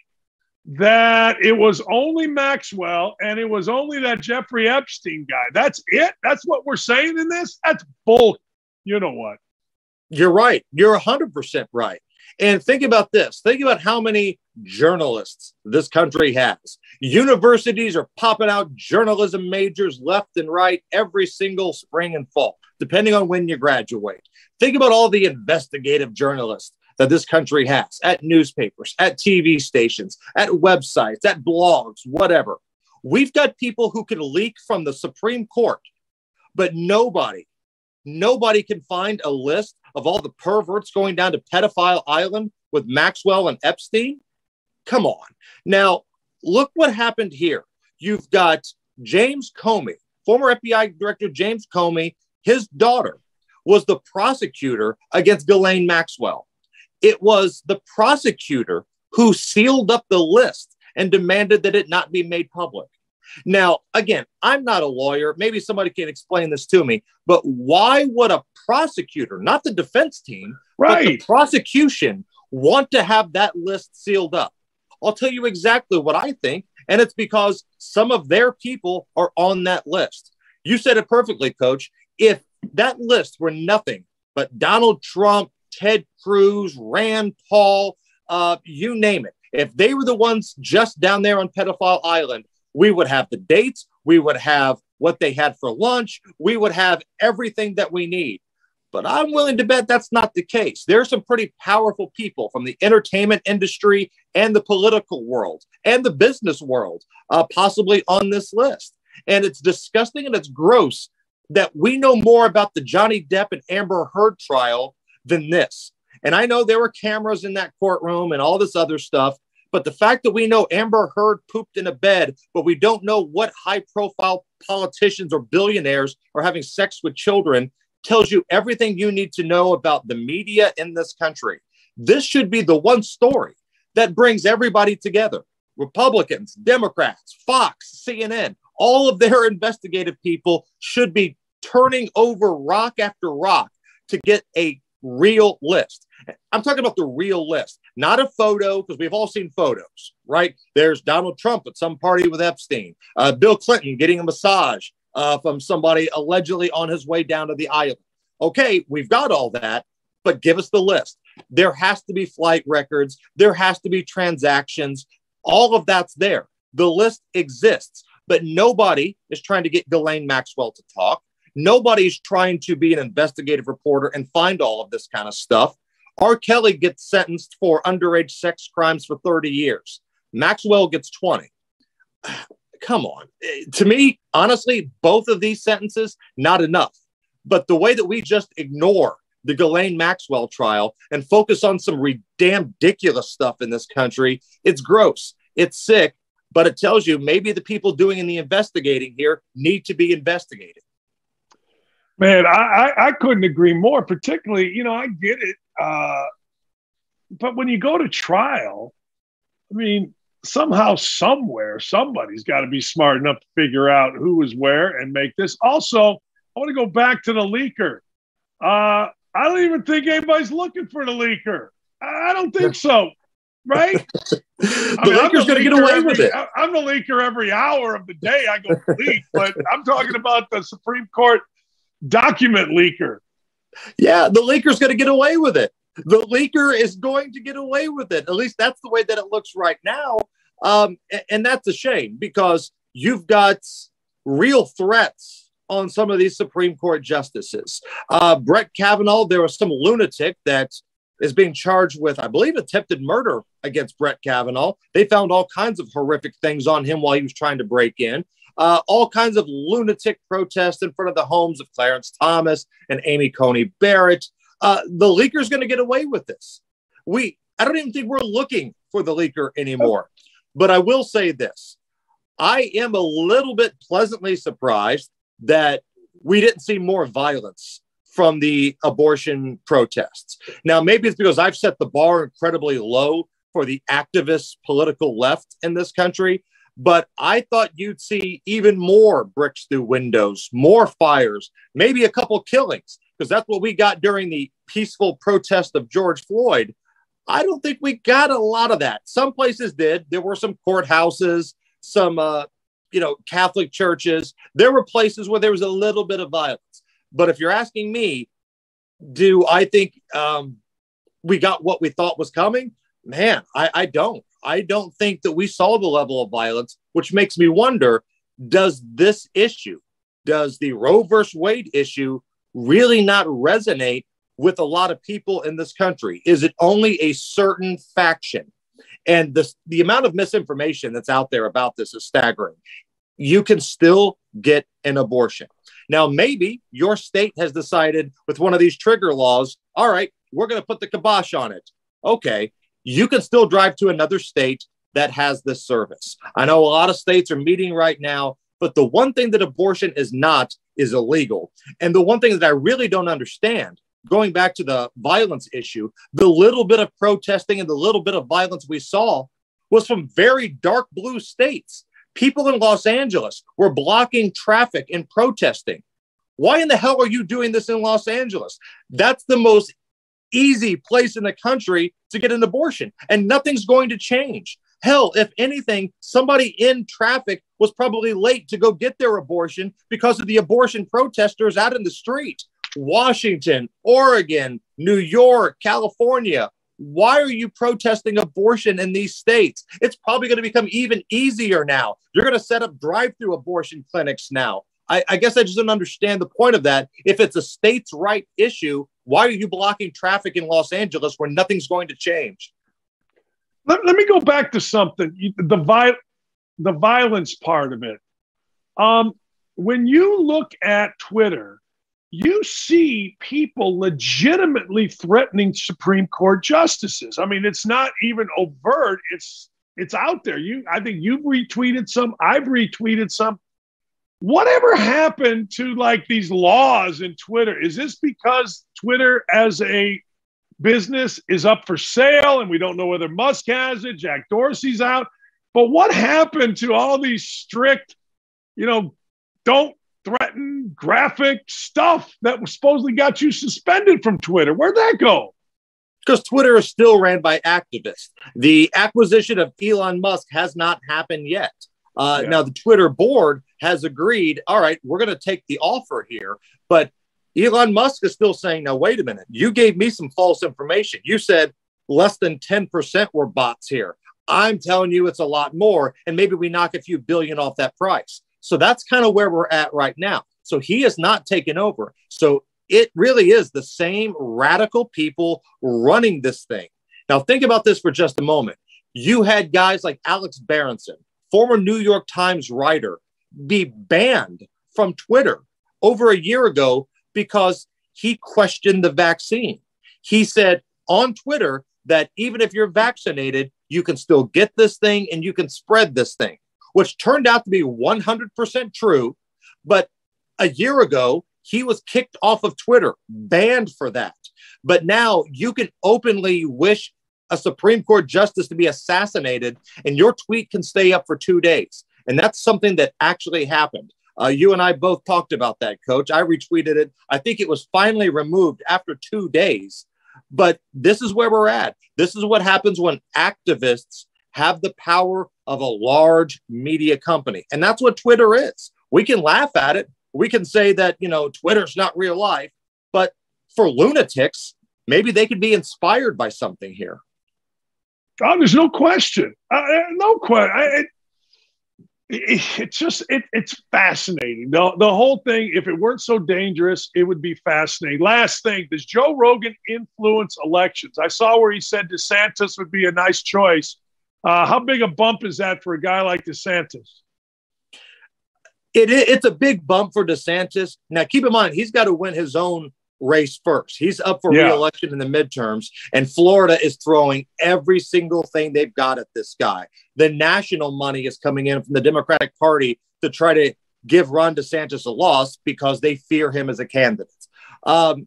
that it was only Maxwell and it was only that Jeffrey Epstein guy. That's it? That's what we're saying in this? That's bull. You know what? You're right. You're 100% right. And think about this. Think about how many journalists this country has. Universities are popping out journalism majors left and right every single spring and fall, depending on when you graduate. Think about all the investigative journalists that this country has at newspapers, at TV stations, at websites, at blogs, whatever. We've got people who can leak from the Supreme Court, but nobody can find a list of all the perverts going down to Pedophile Island with Maxwell and Epstein. Come on. Now, look what happened here. You've got James Comey, former FBI Director James Comey, his daughter was the prosecutor against Ghislaine Maxwell. It was the prosecutor who sealed up the list and demanded that it not be made public. Now, again, I'm not a lawyer. Maybe somebody can explain this to me, but why would a prosecutor, not the defense team, but the prosecution, want to have that list sealed up? I'll tell you exactly what I think, and it's because some of their people are on that list. You said it perfectly, Coach. If that list were nothing but Donald Trump, Ted Cruz, Rand Paul, you name it, if they were the ones just down there on Pedophile Island, we would have the dates, we would have what they had for lunch, we would have everything that we need. But I'm willing to bet that's not the case. There are some pretty powerful people from the entertainment industry and the political world and the business world possibly on this list. And it's disgusting and it's gross that we know more about the Johnny Depp and Amber Heard trial than this. And I know there were cameras in that courtroom and all this other stuff, but the fact that we know Amber Heard pooped in a bed, but we don't know what high-profile politicians or billionaires are having sex with children tells you everything you need to know about the media in this country. This should be the one story that brings everybody together. Republicans, Democrats, Fox, CNN, all of their investigative people should be turning over rock after rock to get a real list. I'm talking about the real list, not a photo, because we've all seen photos, right? There's Donald Trump at some party with Epstein, Bill Clinton getting a massage from somebody allegedly on his way down to the island. Okay, we've got all that, but give us the list. There has to be flight records. There has to be transactions. All of that's there. The list exists, but nobody is trying to get Ghislaine Maxwell to talk. Nobody's trying to be an investigative reporter and find all of this kind of stuff. R. Kelly gets sentenced for underage sex crimes for 30 years. Maxwell gets 20. Come on. To me, honestly, both of these sentences, not enough. But the way that we just ignore the Ghislaine Maxwell trial and focus on some damn ridiculous stuff in this country, it's gross. It's sick, but it tells you maybe the people doing the investigating here need to be investigated. Man, I couldn't agree more, particularly, I get it. But when you go to trial, I mean, somehow, somewhere, somebody's got to be smart enough to figure out who was where and make this. Also, I want to go back to the leaker. I don't even think anybody's looking for the leaker. I don't think so. Right? Leaker's going to get away with it. I'm the leaker every hour of the day. I go leak, but I'm talking about the Supreme Court document leaker. Yeah, the leaker's going to get away with it. The leaker is going to get away with it. At least that's the way that it looks right now. And that's a shame because you've got real threats on some of these Supreme Court justices. Brett Kavanaugh, there was some lunatic that is being charged with, I believe, attempted murder against Brett Kavanaugh. They found all kinds of horrific things on him while he was trying to break in. All kinds of lunatic protests in front of the homes of Clarence Thomas and Amy Coney Barrett. The leaker's going to get away with this. I don't even think we're looking for the leaker anymore. But I will say this. I am a little bit pleasantly surprised that we didn't see more violence from the abortion protests. Now, maybe it's because I've set the bar incredibly low for the activist political left in this country, but I thought you'd see even more bricks through windows, more fires, maybe a couple killings, because that's what we got during the peaceful protest of George Floyd. I don't think we got a lot of that. Some places did. There were some courthouses, some Catholic churches. There were places where there was a little bit of violence. But if you're asking me, do I think we got what we thought was coming? Man, I don't. I don't think that we saw the level of violence, which makes me wonder, does this issue, does the Roe versus Wade issue really not resonate with a lot of people in this country? Is it only a certain faction? And the amount of misinformation that's out there about this is staggering. You can still get an abortion. Now, maybe your state has decided with one of these trigger laws, all right, we're going to put the kibosh on it. Okay, you can still drive to another state that has this service. I know a lot of states are meeting right now, but the one thing that abortion is not is illegal. And the one thing that I really don't understand, going back to the violence issue, the little bit of protesting and the little bit of violence we saw was from very dark blue states. People in Los Angeles were blocking traffic and protesting. Why in the hell are you doing this in Los Angeles? That's the most easy place in the country to get an abortion, and nothing's going to change. Hell, if anything, somebody in traffic was probably late to go get their abortion because of the abortion protesters out in the street. Washington, Oregon, New York, California. Why are you protesting abortion in these states? It's probably going to become even easier now. You're going to set up drive-through abortion clinics now. I guess I just don't understand the point of that. If it's a states' right issue, why are you blocking traffic in Los Angeles where nothing's going to change? Let me go back to something, the violence part of it. When you look at Twitter, you see people legitimately threatening Supreme Court justices. I mean, it's not even overt. It's out there. I think you've retweeted some. I've retweeted some. Whatever happened to like these laws in Twitter? Is this because Twitter as a business is up for sale and we don't know whether Musk has it, Jack Dorsey's out? But what happened to all these strict, don't threaten graphic stuff that supposedly got you suspended from Twitter? Where'd that go? Because Twitter is still ran by activists. The acquisition of Elon Musk has not happened yet. Now, the Twitter board has agreed, all right, we're going to take the offer here. But Elon Musk is still saying, now, wait a minute. You gave me some false information. You said less than 10% were bots here. I'm telling you it's a lot more. And maybe we knock a few billion off that price. So that's kind of where we're at right now. So he has not taken over. So it really is the same radical people running this thing. Now, think about this for just a moment. You had guys like Alex Berenson, former New York Times writer, be banned from Twitter over a year ago because he questioned the vaccine. He said on Twitter that even if you're vaccinated, you can still get this thing and you can spread this thing, which turned out to be 100% true. But a year ago, he was kicked off of Twitter, banned for that. But now you can openly wish a Supreme Court justice to be assassinated, and your tweet can stay up for 2 days. And that's something that actually happened. You and I both talked about that, Coach. I retweeted it. I think it was finally removed after 2 days. But this is where we're at. This is what happens when activists have the power of a large media company. And that's what Twitter is. We can laugh at it. We can say that, Twitter's not real life. But for lunatics, maybe they could be inspired by something here. Oh, there's no question. No question. It's fascinating. The whole thing, if it weren't so dangerous, it would be fascinating. Last thing, does Joe Rogan influence elections? I saw where he said DeSantis would be a nice choice. How big a bump is that for a guy like DeSantis? It's a big bump for DeSantis. Now, keep in mind, he's got to win his own race first. He's up for re-election in the midterms, and Florida is throwing every single thing they've got at this guy. The national money is coming in from the Democratic Party to try to give Ron DeSantis a loss because they fear him as a candidate.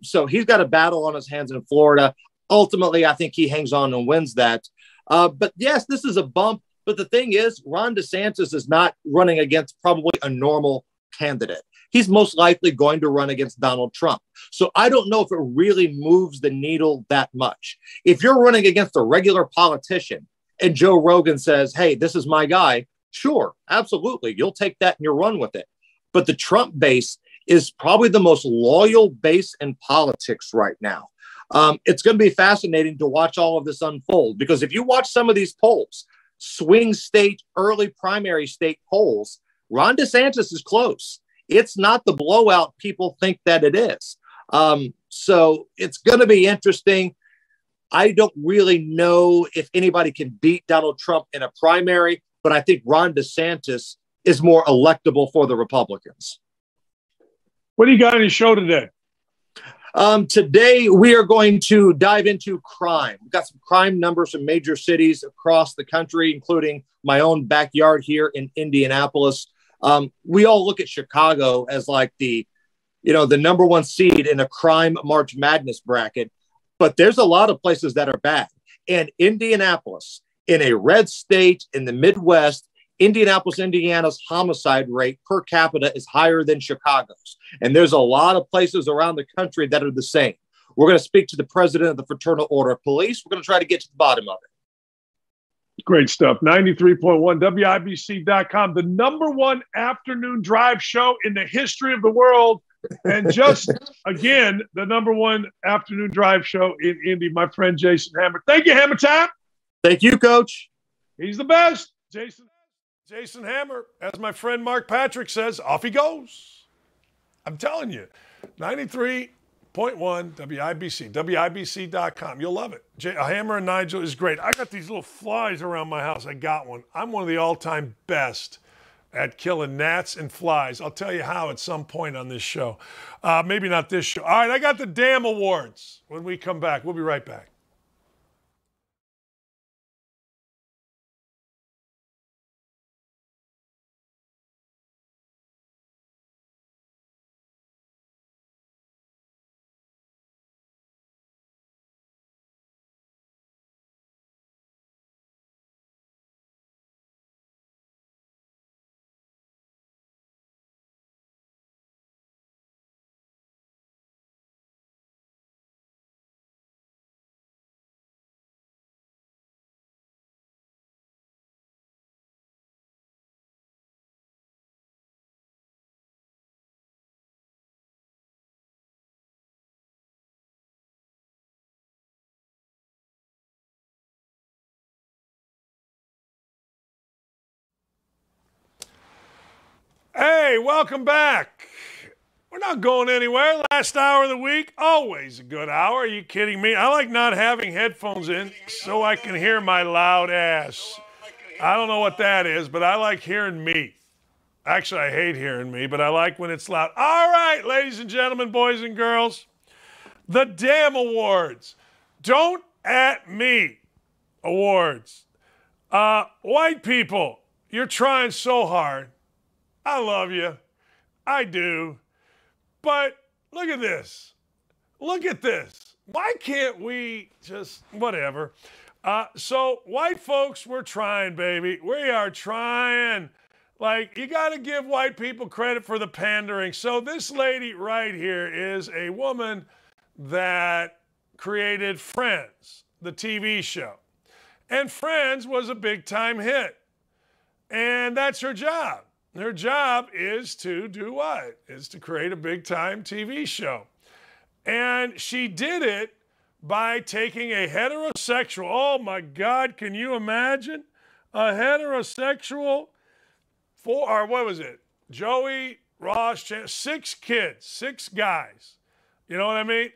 So he's got a battle on his hands in Florida. Ultimately, I think he hangs on and wins that. But yes, this is a bump. But the thing is, Ron DeSantis is not running against probably a normal candidate. He's most likely going to run against Donald Trump. So I don't know if it really moves the needle that much. If you're running against a regular politician and Joe Rogan says, hey, this is my guy, sure, absolutely. You'll take that and you'll run with it. But the Trump base is probably the most loyal base in politics right now. It's going to be fascinating to watch all of this unfold, because if you watch some of these polls, swing state, early primary state polls, Ron DeSantis is close. It's not the blowout people think that it is. So it's going to be interesting. I don't really know if anybody can beat Donald Trump in a primary, but I think Ron DeSantis is more electable for the Republicans. What do you got on your show today? Today, we are going to dive into crime. We've got some crime numbers from major cities across the country, including my own backyard here in Indianapolis. We all look at Chicago as like the number one seed in a crime March Madness bracket, but there's a lot of places that are bad. And Indianapolis, in a red state in the Midwest, Indianapolis, Indiana's homicide rate per capita is higher than Chicago's. And there's a lot of places around the country that are the same. We're going to speak to the president of the Fraternal Order of Police. We're going to try to get to the bottom of it. Great stuff. 93.1 WIBC.com, the number one afternoon drive show in the history of the world. And just, again, the number one afternoon drive show in Indy, my friend Jason Hammer. Thank you, Hammer Time. Thank you, Coach. He's the best. Jason Hammer, as my friend Mark Patrick says, off he goes. I'm telling you, 93.1 WIBC, WIBC.com. You'll love it. Hammer and Nigel is great. I got these little flies around my house. I got one. I'm one of the all-time best at killing gnats and flies. I'll tell you how at some point on this show. Maybe not this show. All right, I got the damn awards when we come back. We'll be right back. Hey, welcome back. We're not going anywhere. Last hour of the week, always a good hour. Are you kidding me? I like not having headphones in so I can hear my loud ass. I don't know what that is, but I like hearing me. Actually, I hate hearing me, but I like when it's loud. All right, ladies and gentlemen, boys and girls, the damn awards. Don't at me awards. White people, you're trying so hard. I love you. I do. But look at this. Look at this. Why can't we just, whatever. So white folks, we're trying, baby. We are trying. Like, you got to give white people credit for the pandering. So this lady right here is a woman that created Friends, the TV show. And Friends was a big-time hit. And that's her job. Her job is to do what? Is to create a big-time TV show. And she did it by taking a heterosexual, oh my God, can you imagine? A heterosexual, Joey, Ross, 6 kids, 6 guys. You know what I mean?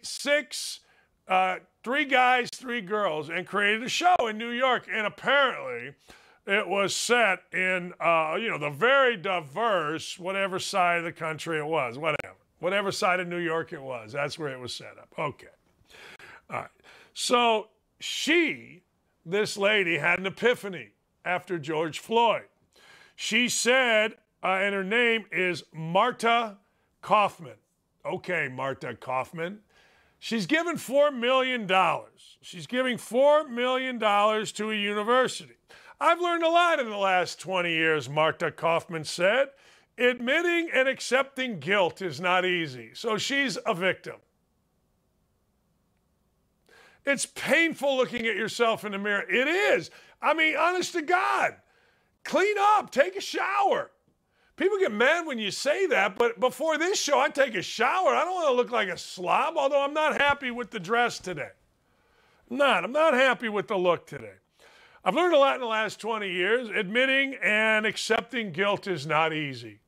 3 guys, 3 girls, and created a show in New York. And apparently it was set in, the very diverse, whatever side of the country it was, whatever side of New York it was. That's where it was set up. Okay. All right. So this lady had an epiphany after George Floyd. She said, and her name is Marta Kauffman. Okay, Marta Kauffman. She's given $4 million. She's giving $4 million to a university. I've learned a lot in the last 20 years, Marta Kauffman said. Admitting and accepting guilt is not easy. So she's a victim. It's painful looking at yourself in the mirror. It is. I mean, honest to God, clean up, take a shower. People get mad when you say that, but before this show, I take a shower. I don't want to look like a slob, although I'm not happy with the dress today. I'm not happy with the look today. I've learned a lot in the last 20 years. Admitting and accepting guilt is not easy.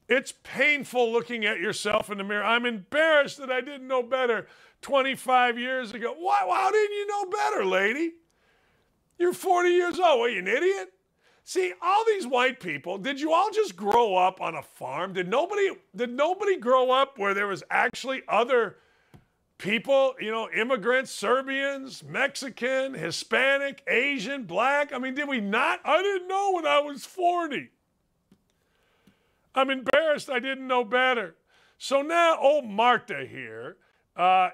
It's painful looking at yourself in the mirror. I'm embarrassed that I didn't know better 25 years ago. Why? How didn't you know better, lady? You're 40 years old. What, are you an idiot? See, all these white people, did you all just grow up on a farm? Did nobody grow up where there was actually other people, immigrants, Serbians, Mexican, Hispanic, Asian, black? I mean, did we not? I didn't know when I was 40. I'm embarrassed I didn't know better. So now old Marta here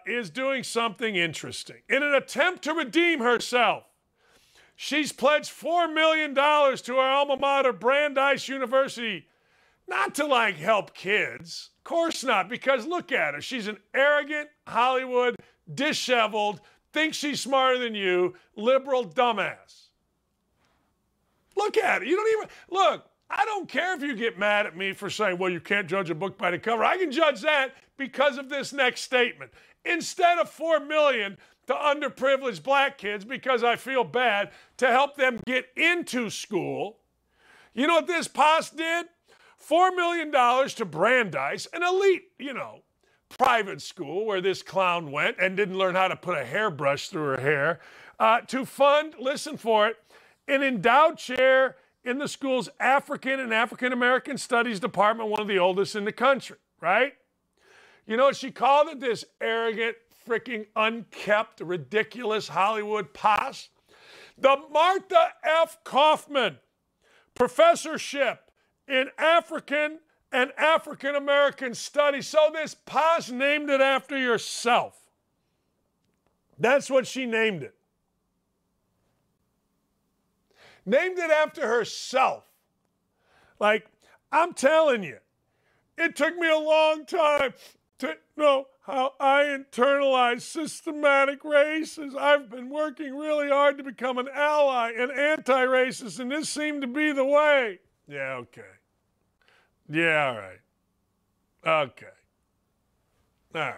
is doing something interesting. In an attempt to redeem herself, She's pledged $4 million to our alma mater, Brandeis University, not to like help kids. Of course not, because look at her. She's an arrogant, Hollywood, disheveled, thinks she's smarter than you, liberal dumbass. Look at it. You don't even, look, I don't care if you get mad at me for saying, well, you can't judge a book by the cover. I can judge that because of this next statement. Instead of $4 million to underprivileged black kids because I feel bad to help them get into school, you know what this POS did? $4 million to Brandeis, an elite, private school where this clown went and didn't learn how to put a hairbrush through her hair, to fund, listen for it, an endowed chair in the school's African and African American Studies Department, one of the oldest in the country, right? You know what she called it, this arrogant, freaking unkept, ridiculous Hollywood POS? The Martha F. Kaufman Professorship in African and African American Studies. So this POS named it after yourself. That's what she named it. Named it after herself. Like, I'm telling you, it took me a long time to know how I internalize systematic racism. I've been working really hard to become an ally and anti-racist, and this seemed to be the way. Yeah, okay. Yeah, all right. Okay. All right.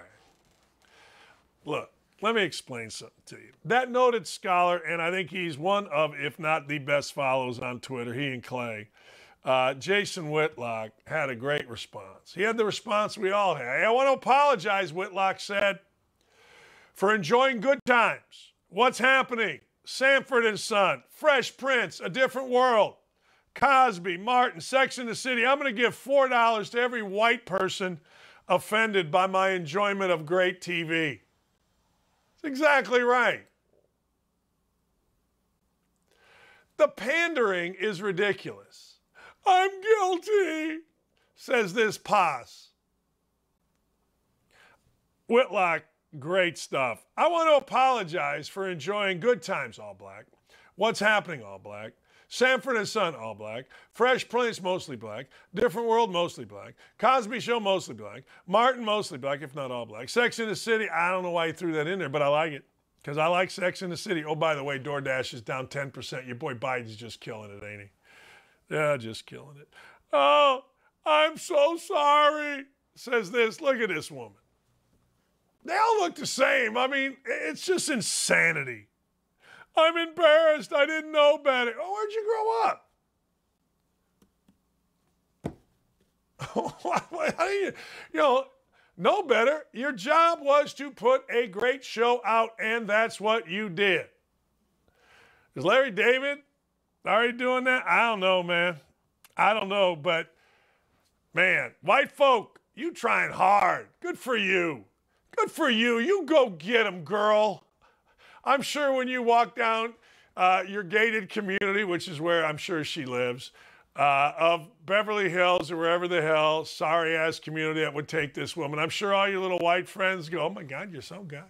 Look, let me explain something to you. That noted scholar, and I think he's one of, if not the best follows on Twitter, he and Clay, Jason Whitlock, had a great response. He had the response we all had. Hey, I want to apologize, Whitlock said, for enjoying good times. What's happening? Sanford and Son, Fresh Prince, A Different World, Cosby, Martin, Sex and the City. I'm going to give $4 to every white person offended by my enjoyment of great TV. That's exactly right. The pandering is ridiculous. I'm guilty, says this POS. Whitlock, great stuff. I want to apologize for enjoying good times, all black. What's happening, all black. Sanford and Son, all black. Fresh Prince, mostly black. Different World, mostly black. Cosby Show, mostly black. Martin, mostly black, if not all black. Sex and the City, I don't know why he threw that in there, but I like it. Because I like Sex and the City. Oh, by the way, DoorDash is down 10%. Your boy Biden's just killing it, ain't he? Yeah, just killing it. Oh, I'm so sorry, says this. Look at this woman. They all look the same. I mean, it's just insanity. I'm embarrassed. I didn't know better. Oh, where'd you grow up? How do you know better? Your job was to put a great show out, and that's what you did. Is Larry David already doing that? I don't know, man. I don't know, but, man, white folk, you trying hard. Good for you. Good for you. You go get them, girl. I'm sure when you walk down your gated community, which is where I'm sure she lives, of Beverly Hills or wherever the hell, sorry-ass community that would take this woman, I'm sure all your little white friends go, oh, my God, you're so good.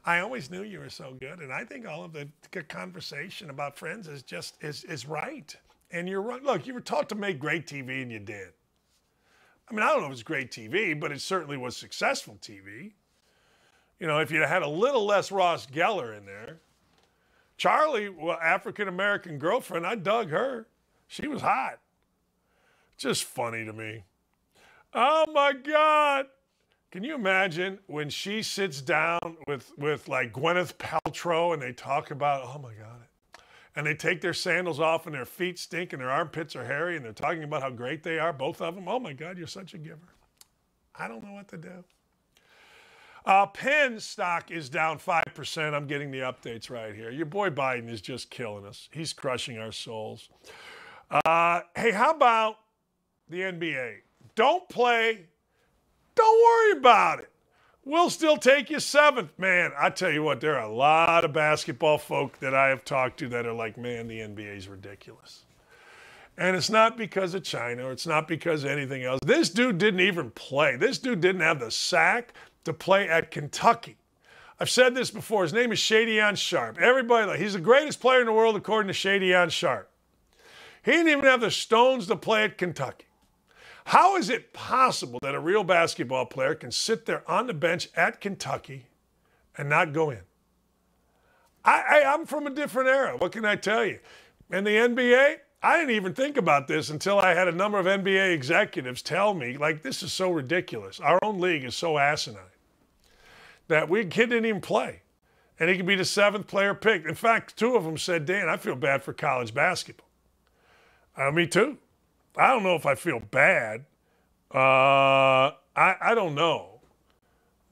I always knew you were so good, and I think all of the conversation about Friends is just is right. And you're right. Look, you were taught to make great TV, and you did. I mean, I don't know if it's great TV, but it certainly was successful TV. You know, if you had a little less Ross Geller in there. Charlie, well, African-American girlfriend, I dug her. She was hot. Just funny to me. Oh, my God. Can you imagine when she sits down with like Gwyneth Paltrow and they talk about, oh, my God. And they take their sandals off and their feet stink and their armpits are hairy and they're talking about how great they are, both of them. Oh, my God, you're such a giver. I don't know what to do. Penn stock is down 5%. I'm getting the updates right here. Your boy Biden is just killing us. He's crushing our souls. Hey, how about the NBA? Don't play. Don't worry about it. We'll still take you seventh. Man, I tell you what, there are a lot of basketball folk that I have talked to that are like, man, the NBA is ridiculous. And it's not because of China or it's not because of anything else. This dude didn't even play. This dude didn't have the sack to play at Kentucky. I've said this before. His name is Shadian Sharp. Everybody, he's the greatest player in the world according to Shadian Sharp. He didn't even have the stones to play at Kentucky. How is it possible that a real basketball player can sit there on the bench at Kentucky and not go in? I'm from a different era. What can I tell you? In the NBA, I didn't even think about this until I had a number of NBA executives tell me, like, this is so ridiculous. Our own league is so asinine that kid didn't even play. And he could be the 7th player picked. In fact, 2 of them said, Dan, I feel bad for college basketball. Me too. I don't know if I feel bad. I don't know.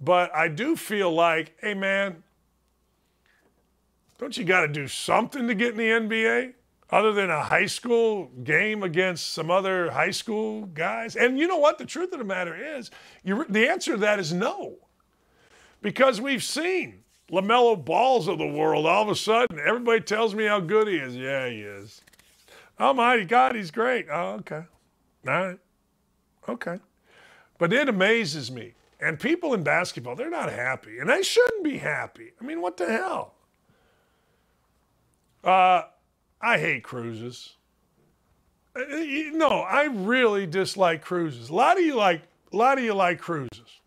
But I do feel like, hey, man, don't you got to do something to get in the NBA other than a high school game against some other high school guys? And you know what? The truth of the matter is, the answer to that is no. Because we've seen LaMelo Balls of the world. All of a sudden, everybody tells me how good he is. Yeah, he is. Almighty God, he's great. Oh, okay. All right. Okay. But it amazes me. And people in basketball, they're not happy. And they shouldn't be happy. I mean, what the hell? I hate cruises. No, I really dislike cruises. A lot of you like cruises.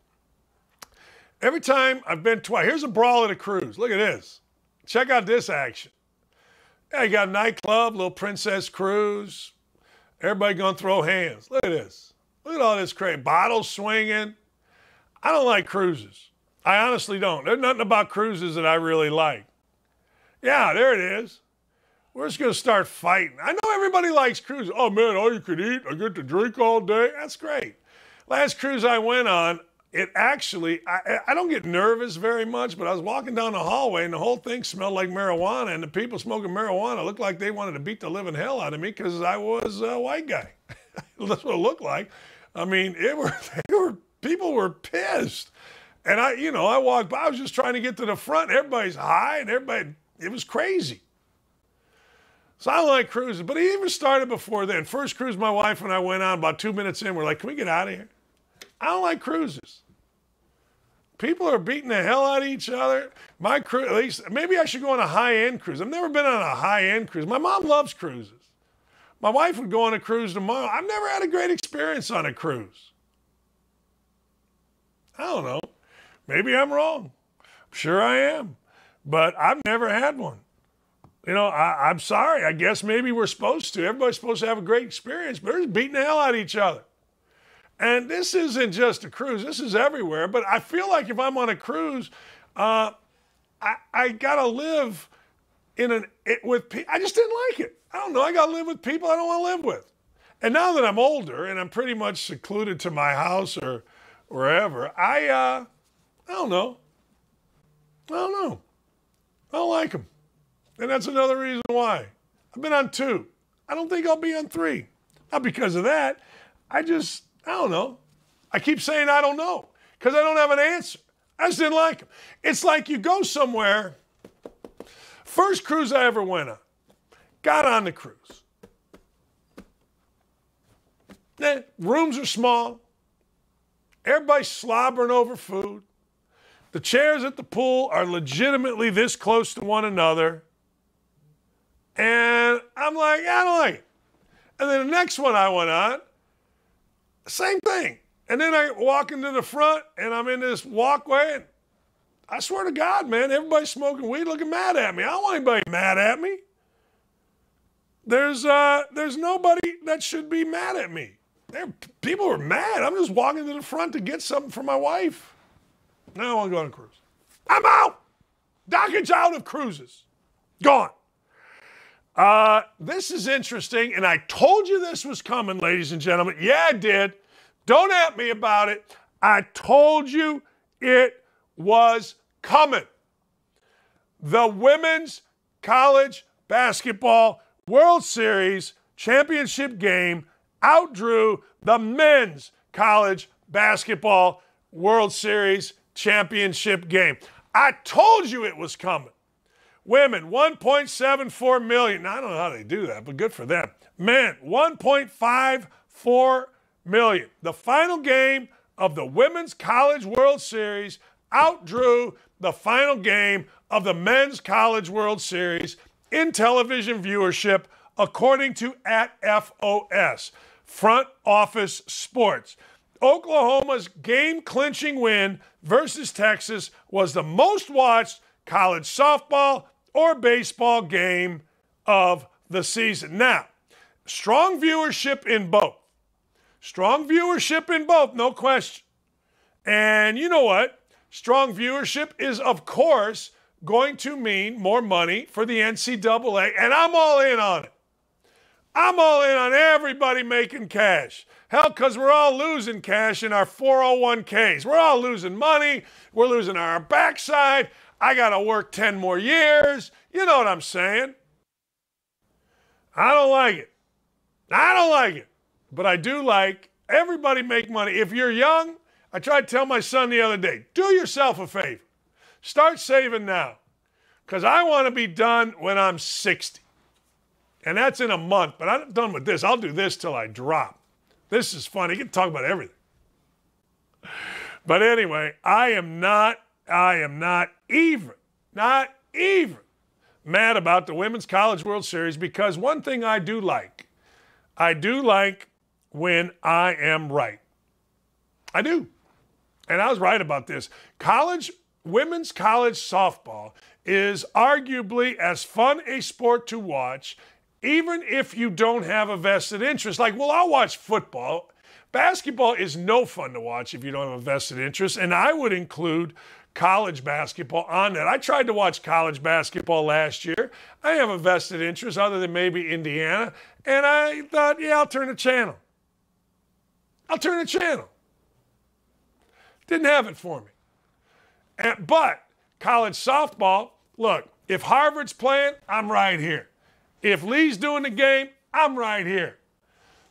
Every time I've been twice, here's a brawl at a cruise. Look at this. Check out this action. Yeah, you got a nightclub, little princess cruise. Everybody gonna throw hands. Look at this. Look at all this crazy. Bottles swinging. I don't like cruises. I honestly don't. There's nothing about cruises that I really like. Yeah, there it is. We're just going to start fighting. I know everybody likes cruises. Oh, man, all you could eat. I get to drink all day. That's great. Last cruise I went on, it actually, I don't get nervous very much, but I was walking down the hallway and the whole thing smelled like marijuana, and the people smoking marijuana looked like they wanted to beat the living hell out of me because I was a white guy. That's what it looked like. I mean, people were pissed. And I walked by, I was just trying to get to the front. Everybody's high and it was crazy. So I don't like cruises, but it even started before then. First cruise my wife and I went on, about 2 minutes in, we're like, can we get out of here? I don't like cruises. People are beating the hell out of each other. My cruise, at least, maybe I should go on a high-end cruise. I've never been on a high-end cruise. My mom loves cruises. My wife would go on a cruise tomorrow. I've never had a great experience on a cruise. I don't know. Maybe I'm wrong. I'm sure I am. But I've never had one. I'm sorry. I guess maybe we're supposed to. Everybody's supposed to have a great experience, but they're just beating the hell out of each other. And this isn't just a cruise. This is everywhere. But I feel like if I'm on a cruise, I got to live with people. I just didn't like it. I don't know. I got to live with people I don't want to live with. And now that I'm older and I'm pretty much secluded to my house or wherever, I don't know. I don't like them. And that's another reason why. I've been on 2. I don't think I'll be on 3. Not because of that. I don't know. I keep saying I don't know because I don't have an answer. I just didn't like them. It's like you go somewhere. First cruise I ever went on. Got on the cruise. Rooms are small. Everybody's slobbering over food. The chairs at the pool are legitimately this close to one another. And I'm like, I don't like it. And then the next one I went on, same thing. And then I walk into the front and I'm in this walkway. And I swear to God, man, everybody's smoking weed looking mad at me. I don't want anybody mad at me. There's nobody that should be mad at me. People are mad. I'm just walking to the front to get something for my wife. Now I want to go on a cruise. I'm out. Dockage out of cruises. Gone. This is interesting, and I told you this was coming, ladies and gentlemen. Yeah, I did. Don't at me about it. I told you it was coming. The Women's College Basketball World Series championship game outdrew the Men's College Basketball World Series championship game. I told you it was coming. Women, 1.74 million. Now, I don't know how they do that, but good for them. Men, 1.54 million. The final game of the Women's College World Series outdrew the final game of the Men's College World Series in television viewership, according to @FOS, Front Office Sports. Oklahoma's game-clinching win versus Texas was the most watched college softball or baseball game of the season. Now, strong viewership in both. Strong viewership in both, no question. And you know what? Strong viewership is, of course, going to mean more money for the NCAA, and I'm all in on it. I'm all in on everybody making cash. Hell, because we're all losing cash in our 401ks. We're all losing money. We're losing our backside. I got to work 10 more years. You know what I'm saying? I don't like it. I don't like it. But I do like everybody make money. If you're young, I tried to tell my son the other day, do yourself a favor. Start saving now. Because I want to be done when I'm 60. And that's in a month. But I'm done with this. I'll do this till I drop. This is fun. You can talk about everything. But anyway, I am not even mad about the Women's College World Series, because one thing I do like when I am right. I do. And I was right about this. Women's college softball is arguably as fun a sport to watch, even if you don't have a vested interest. Like, well, I'll watch football. Basketball is no fun to watch if you don't have a vested interest, and I would include college basketball on that. I tried to watch college basketball last year. I have a vested interest other than maybe Indiana, and I thought, yeah, I'll turn the channel. Didn't have it for me. But college softball, look, if Harvard's playing, I'm right here. If Lee's doing the game, I'm right here.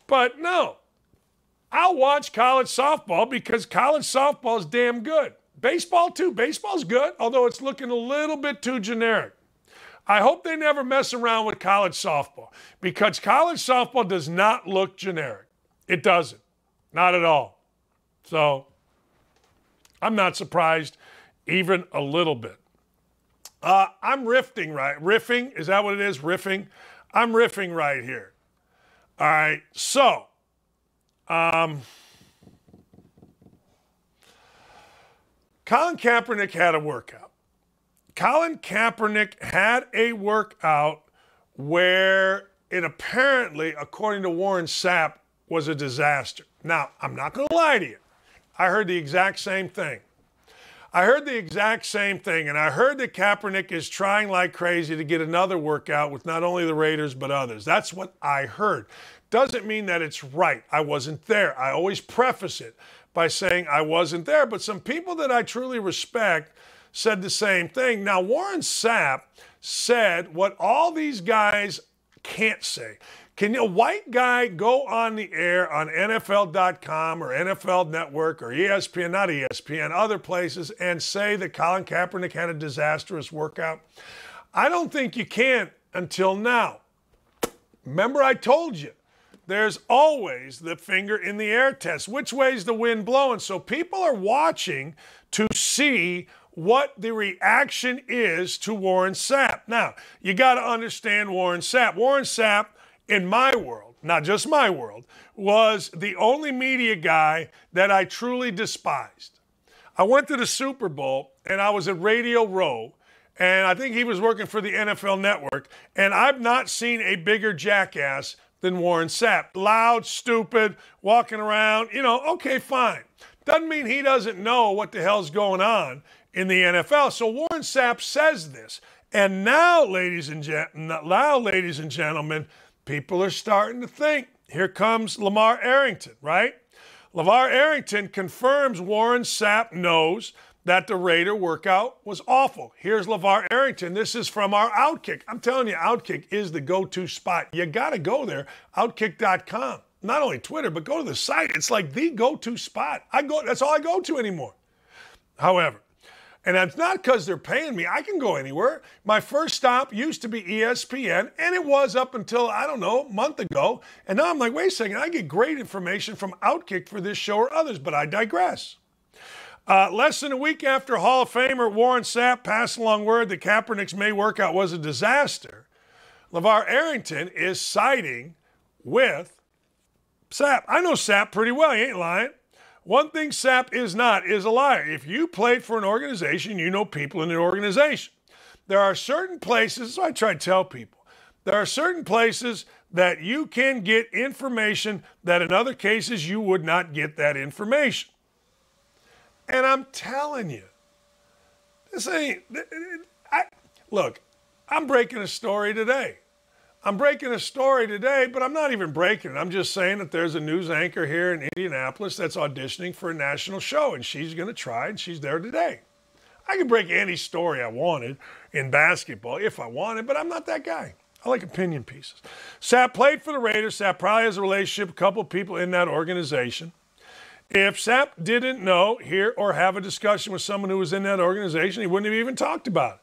But no, I'll watch college softball because college softball is damn good. Baseball too. Baseball's good, although it's looking a little bit too generic. I hope they never mess around with college softball, because college softball does not look generic. It doesn't. Not at all. So I'm not surprised even a little bit. I'm riffing, right? Riffing, is that what it is? Riffing? I'm riffing right here. All right, so Colin Kaepernick had a workout. Colin Kaepernick had a workout where it apparently, according to Warren Sapp, was a disaster. Now, I'm not going to lie to you. I heard the exact same thing. And I heard that Kaepernick is trying like crazy to get another workout with not only the Raiders but others. That's what I heard. Doesn't mean that it's right. I wasn't there. I always preface it by saying I wasn't there. But some people that I truly respect said the same thing. Now, Warren Sapp said what all these guys can't say. Can a white guy go on the air on NFL.com or NFL Network or ESPN, not ESPN, other places, and say that Colin Kaepernick had a disastrous workout? I don't think you can until now. Remember I told you, there's always the finger in the air test. Which way's the wind blowing? So people are watching to see what the reaction is to Warren Sapp. Now, you got to understand Warren Sapp. Warren Sapp, in my world, not just my world, was the only media guy that I truly despised. I went to the Super Bowl, and I was at Radio Row, and I think he was working for the NFL Network, and I've not seen a bigger jackass than Warren Sapp. Loud, stupid, walking around, okay, fine. Doesn't mean he doesn't know what the hell's going on in the NFL. So Warren Sapp says this, and now, ladies and gentlemen, people are starting to think. Here comes Lamar Arrington, right? Lamar Arrington confirms Warren Sapp knows that the Raider workout was awful. Here's LeVar Arrington. This is from our Outkick. I'm telling you, Outkick is the go-to spot. You got to go there, outkick.com. Not only Twitter, but go to the site. It's like the go-to spot. That's all I go to anymore. However, and that's not because they're paying me. I can go anywhere. My first stop used to be ESPN, and it was up until, a month ago. And now I'm like, wait a second, I get great information from Outkick for this show or others, but I digress. Less than a week after Hall of Famer Warren Sapp passed along word that Kaepernick's May workout was a disaster, LeVar Arrington is siding with Sapp. I know Sapp pretty well. He ain't lying. One thing Sapp is not is a liar. If you played for an organization, you know people in the organization. There are certain places, so I try to tell people, there are certain places that you can get information that in other cases you would not get that information. And I'm telling you, this ain't, look, I'm breaking a story today. But I'm not even breaking it. I'm just saying that there's a news anchor here in Indianapolis that's auditioning for a national show, and she's going to try, and she's there today. I can break any story I wanted in basketball if I wanted, but I'm not that guy. I like opinion pieces. Sapp played for the Raiders. Sapp probably has a relationship with a couple of people in that organization. If Sapp didn't know, hear, or have a discussion with someone who was in that organization, he wouldn't have even talked about it.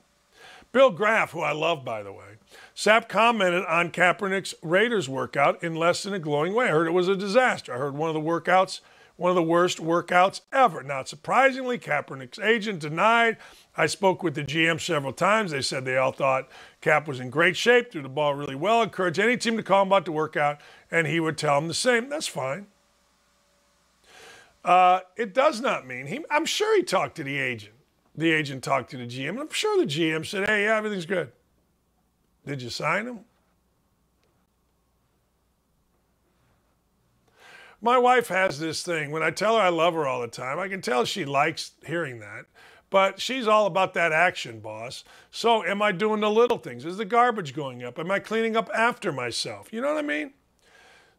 Bill Graff, who I love, by the way, Sapp commented on Kaepernick's Raiders workout in less than a glowing way. I heard it was a disaster. I heard one of the worst workouts ever. Now, surprisingly, Kaepernick's agent denied. I spoke with the GM several times. They said they all thought Cap was in great shape, threw the ball really well, encouraged any team to call him about the workout, and he would tell them the same. That's fine. It does not mean I'm sure he talked to the agent. The agent talked to the GM, and I'm sure the GM said, hey, yeah, everything's good. Did you sign him? My wife has this thing. When I tell her I love her all the time, I can tell she likes hearing that. But she's all about that action, boss. So am I doing the little things? Is the garbage going up? Am I cleaning up after myself? You know what I mean?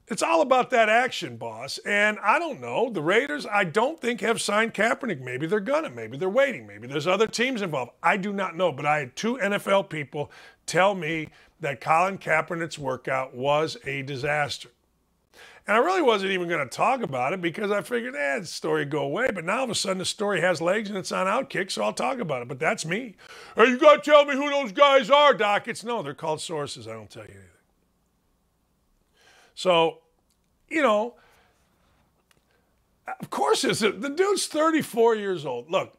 It's all about that action, boss. And I don't know. The Raiders, I don't think, have signed Kaepernick. Maybe they're gonna. Maybe they're waiting. Maybe there's other teams involved. I do not know. But I had 2 NFL people tell me that Colin Kaepernick's workout was a disaster. And I really wasn't even going to talk about it because I figured, the story would go away. But now all of a sudden the story has legs and it's on Outkick, so I'll talk about it. But that's me. Hey, you got to tell me who those guys are, Doc. No, they're called sources. I don't tell you anything. So, of course, the dude's 34 years old. Look,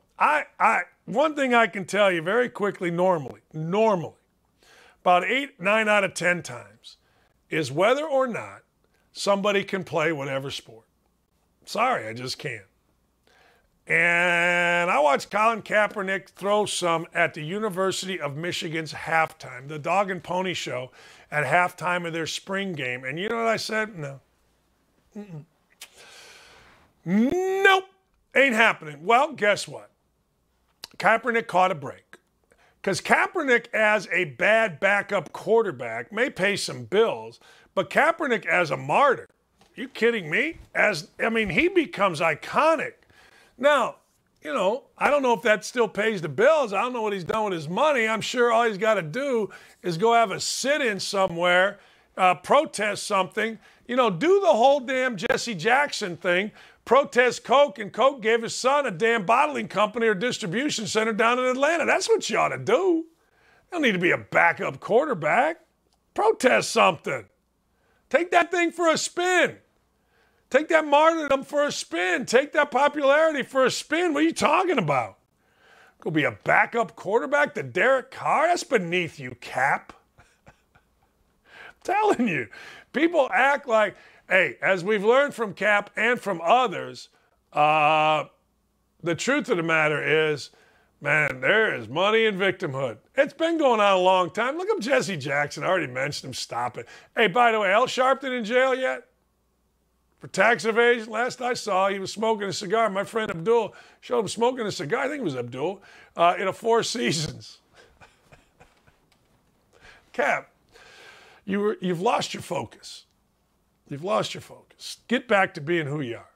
one thing I can tell you very quickly, normally, about 9 out of 10 times, is whether or not somebody can play whatever sport. Sorry, I just can't. And I watched Colin Kaepernick throw some at the University of Michigan's halftime, the Dog and Pony Show at halftime of their spring game. And you know what I said? No. Nope. Ain't happening. Well, guess what? Kaepernick caught a break. Because Kaepernick as a bad backup quarterback may pay some bills, but Kaepernick as a martyr, you kidding me? He becomes iconic. Now, I don't know if that still pays the bills. I don't know what he's done with his money. I'm sure all he's got to do is go have a sit-in somewhere, protest something, do the whole damn Jesse Jackson thing, protest Coke, and Coke gave his son a damn bottling company or distribution center down in Atlanta. That's what you ought to do. You don't need to be a backup quarterback. Protest something. Take that thing for a spin. Take that martyrdom for a spin. Take that popularity for a spin. What are you talking about? Go be a backup quarterback to Derek Carr? That's beneath you, Cap. I'm telling you. People act like, hey, as we've learned from Cap and from others, the truth of the matter is, man, there is money in victimhood. It's been going on a long time. Look up Jesse Jackson. I already mentioned him. Stop it. Hey, by the way, Al Sharpton in jail yet? For tax evasion? Last I saw, he was smoking a cigar. My friend Abdul showed him smoking a cigar. I think it was Abdul, in a Four Seasons. Cap, you've lost your focus. You've lost your focus. Get back to being who you are.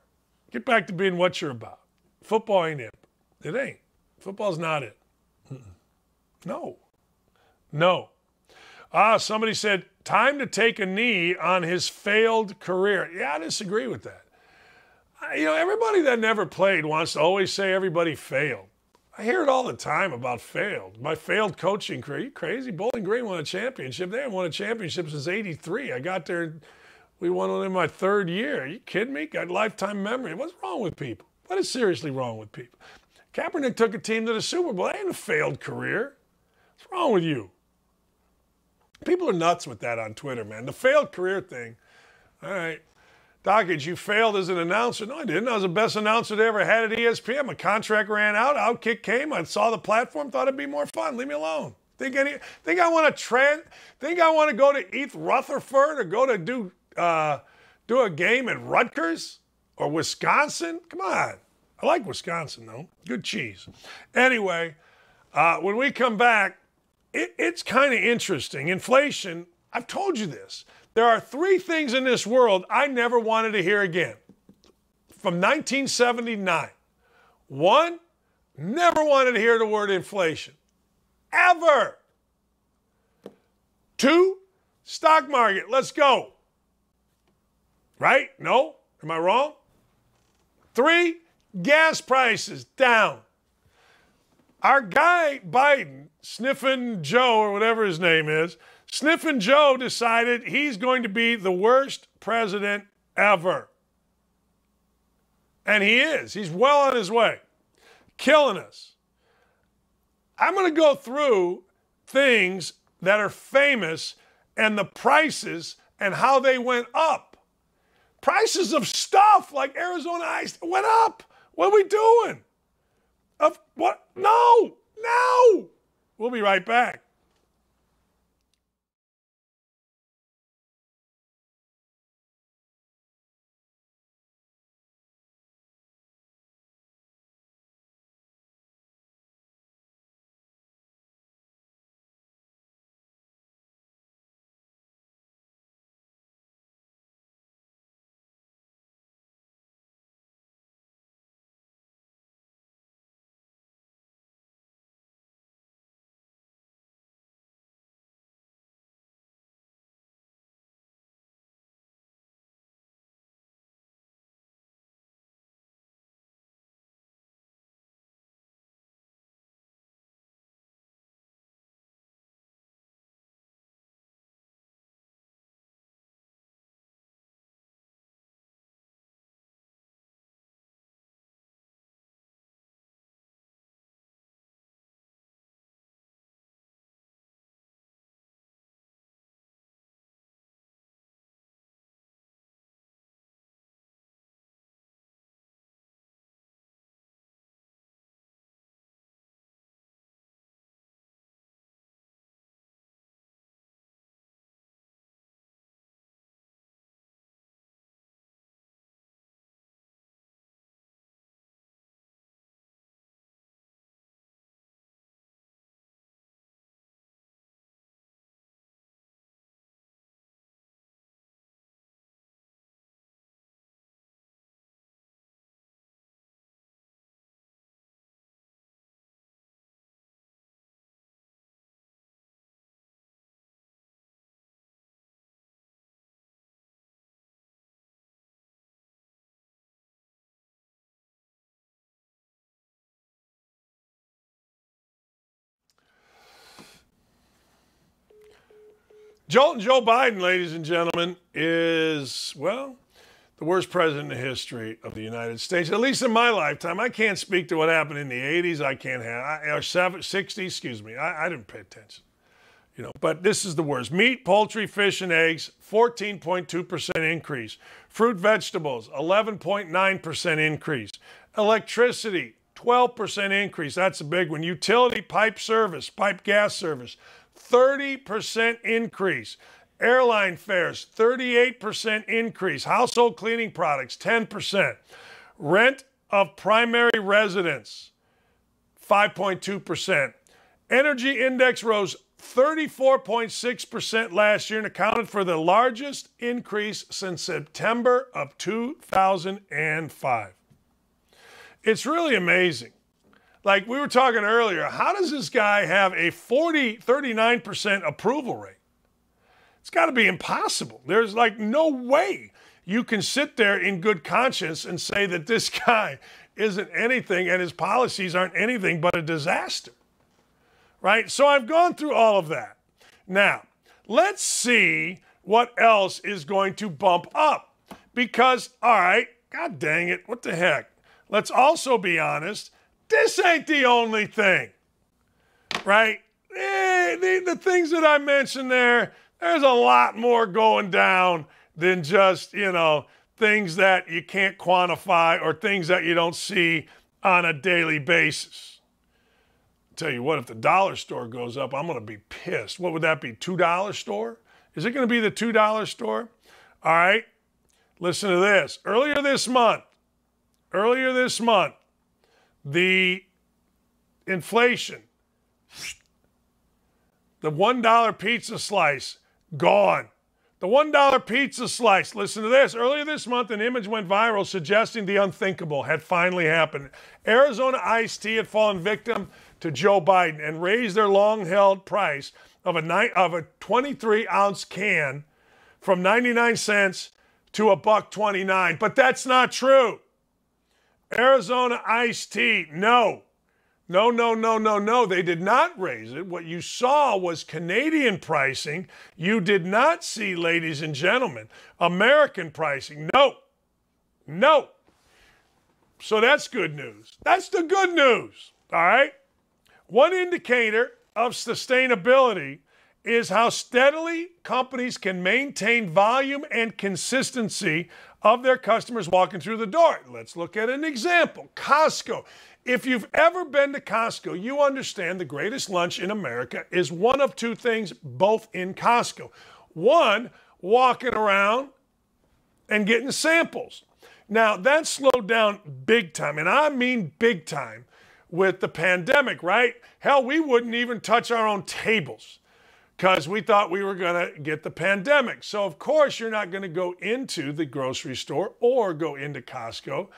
Get back to being what you're about. Football ain't it. It ain't. Football's not it. No. Somebody said, time to take a knee on his failed career. Yeah, I disagree with that. Everybody that never played wants to always say everybody failed. I hear it all the time about failed. My failed coaching career. Are you crazy? Bowling Green won a championship. They haven't won a championship since '83. I got there, we won it in my 3rd year. Are you kidding me? Got lifetime memory. What's wrong with people? What is seriously wrong with people? Kaepernick took a team to the Super Bowl. That ain't a failed career. What's wrong with you? People are nuts with that on Twitter, man. The failed career thing. All right. Dockage, you failed as an announcer. No, I didn't. I was the best announcer they ever had at ESPN. My contract ran out. Outkick came. I saw the platform. Thought it'd be more fun. Leave me alone. Think I want to go to East Rutherford or go to do a game at Rutgers or Wisconsin? Come on. I like Wisconsin, though. Good cheese. Anyway, when we come back, it's kind of interesting. Inflation, I've told you this. There are 3 things in this world I never wanted to hear again. From 1979. 1, never wanted to hear the word inflation. Ever. 2, stock market. Let's go. Right? No? Am I wrong? 3, gas prices down. Our guy Biden, Sniffin' Joe or whatever his name is, Sniffin' Joe decided he's going to be the worst president ever. And he is. He's well on his way. Killing us. I'm going to go through things that are famous and the prices and how they went up. Prices of stuff like Arizona Ice went up. What are we doing? Of what? No. We'll be right back. Joe Biden, ladies and gentlemen, is, well, the worst president in the history of the United States, at least in my lifetime. I can't speak to what happened in the 80s. I can't have, or 60s, excuse me. I didn't pay attention. But this is the worst. Meat, poultry, fish, and eggs, 14.2% increase. Fruit, vegetables, 11.9% increase. Electricity, 12% increase. That's a big one. Utility, pipe gas service, 30% increase. Airline fares, 38% increase. Household cleaning products, 10%. Rent of primary residence, 5.2%. Energy index rose 34.6% last year and accounted for the largest increase since September of 2005. It's really amazing. Like we were talking earlier, how does this guy have a 39% approval rate? It's got to be impossible. There's like no way you can sit there in good conscience and say that this guy isn't anything and his policies aren't anything but a disaster. Right? So I've gone through all of that. Now, let's see what else is going to bump up. Because, all right, God dang it, what the heck? let's also be honest, this ain't the only thing, right? The things that I mentioned there's a lot more going down than just, things that you can't quantify or things that you don't see on a daily basis. I'll tell you what, if the dollar store goes up, I'm going to be pissed. What would that be, $2 store? Is it going to be the $2 store? All right, listen to this. Earlier this month, the inflation, the $1 pizza slice, gone. The $1 pizza slice, listen to this. Earlier this month, an image went viral suggesting the unthinkable had finally happened. Arizona iced tea had fallen victim to Joe Biden and raised their long-held price of a 23-ounce can from 99 cents to $1.29. But that's not true. Arizona iced tea, no. No. They did not raise it. What you saw was Canadian pricing. You did not see, ladies and gentlemen, American pricing. No. So that's good news. That's the good news, all right? One indicator of sustainability is how steadily companies can maintain volume and consistency of their customers walking through the door. Let's look at an example. Costco. If you've ever been to Costco, you understand the greatest lunch in America is one of two things, both in Costco. One, walking around and getting samples. Now, that slowed down big time, and I mean big time, with the pandemic, right? Hell, we wouldn't even touch our own tables because we thought we were going to get the pandemic. So, of course, you're not going to go into the grocery store or go into Costco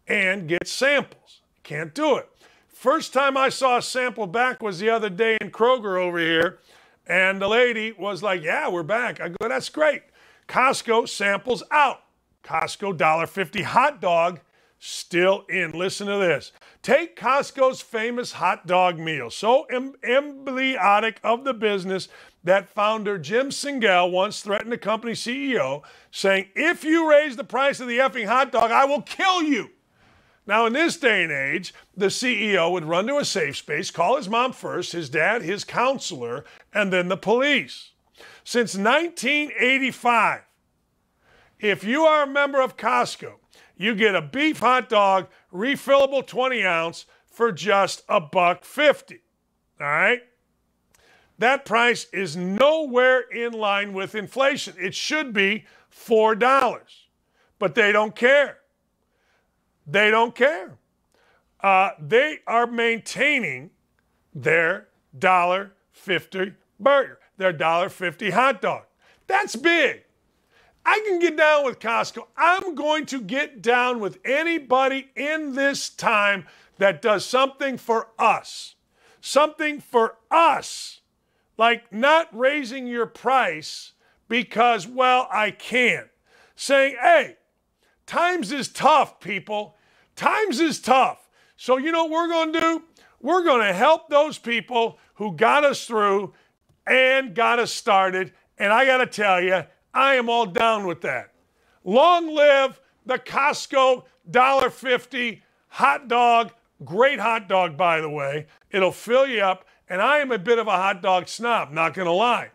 and get samples. Can't do it. First time I saw a sample back was the other day in Kroger over here, and the lady was like, yeah, we're back. I go, that's great. Costco samples out. Costco $1.50 hot dog still in. Listen to this. Take Costco's famous hot dog meal, so emblematic of the business that founder Jim Singel once threatened the company CEO, saying, if you raise the price of the effing hot dog, I will kill you. Now, in this day and age, the CEO would run to a safe space, call his mom first, his dad, his counselor, and then the police. Since 1985, if you are a member of Costco, you get a beef hot dog, refillable 20-ounce for just $1.50. All right? That price is nowhere in line with inflation. It should be $4, but they don't care. They don't care. They are maintaining their $1.50 burger, their $1.50 hot dog. That's big. I can get down with Costco. I'm going to get down with anybody in this time that does something for us. Something for us. Like not raising your price because, well, I can. Saying, hey, times is tough, people. Times is tough. So you know what we're going to do? We're going to help those people who got us through and got us started. And I got to tell you, I am all down with that. Long live the Costco $1.50 hot dog. Great hot dog, by the way. It'll fill you up. And I am a bit of a hot dog snob, not going to lie.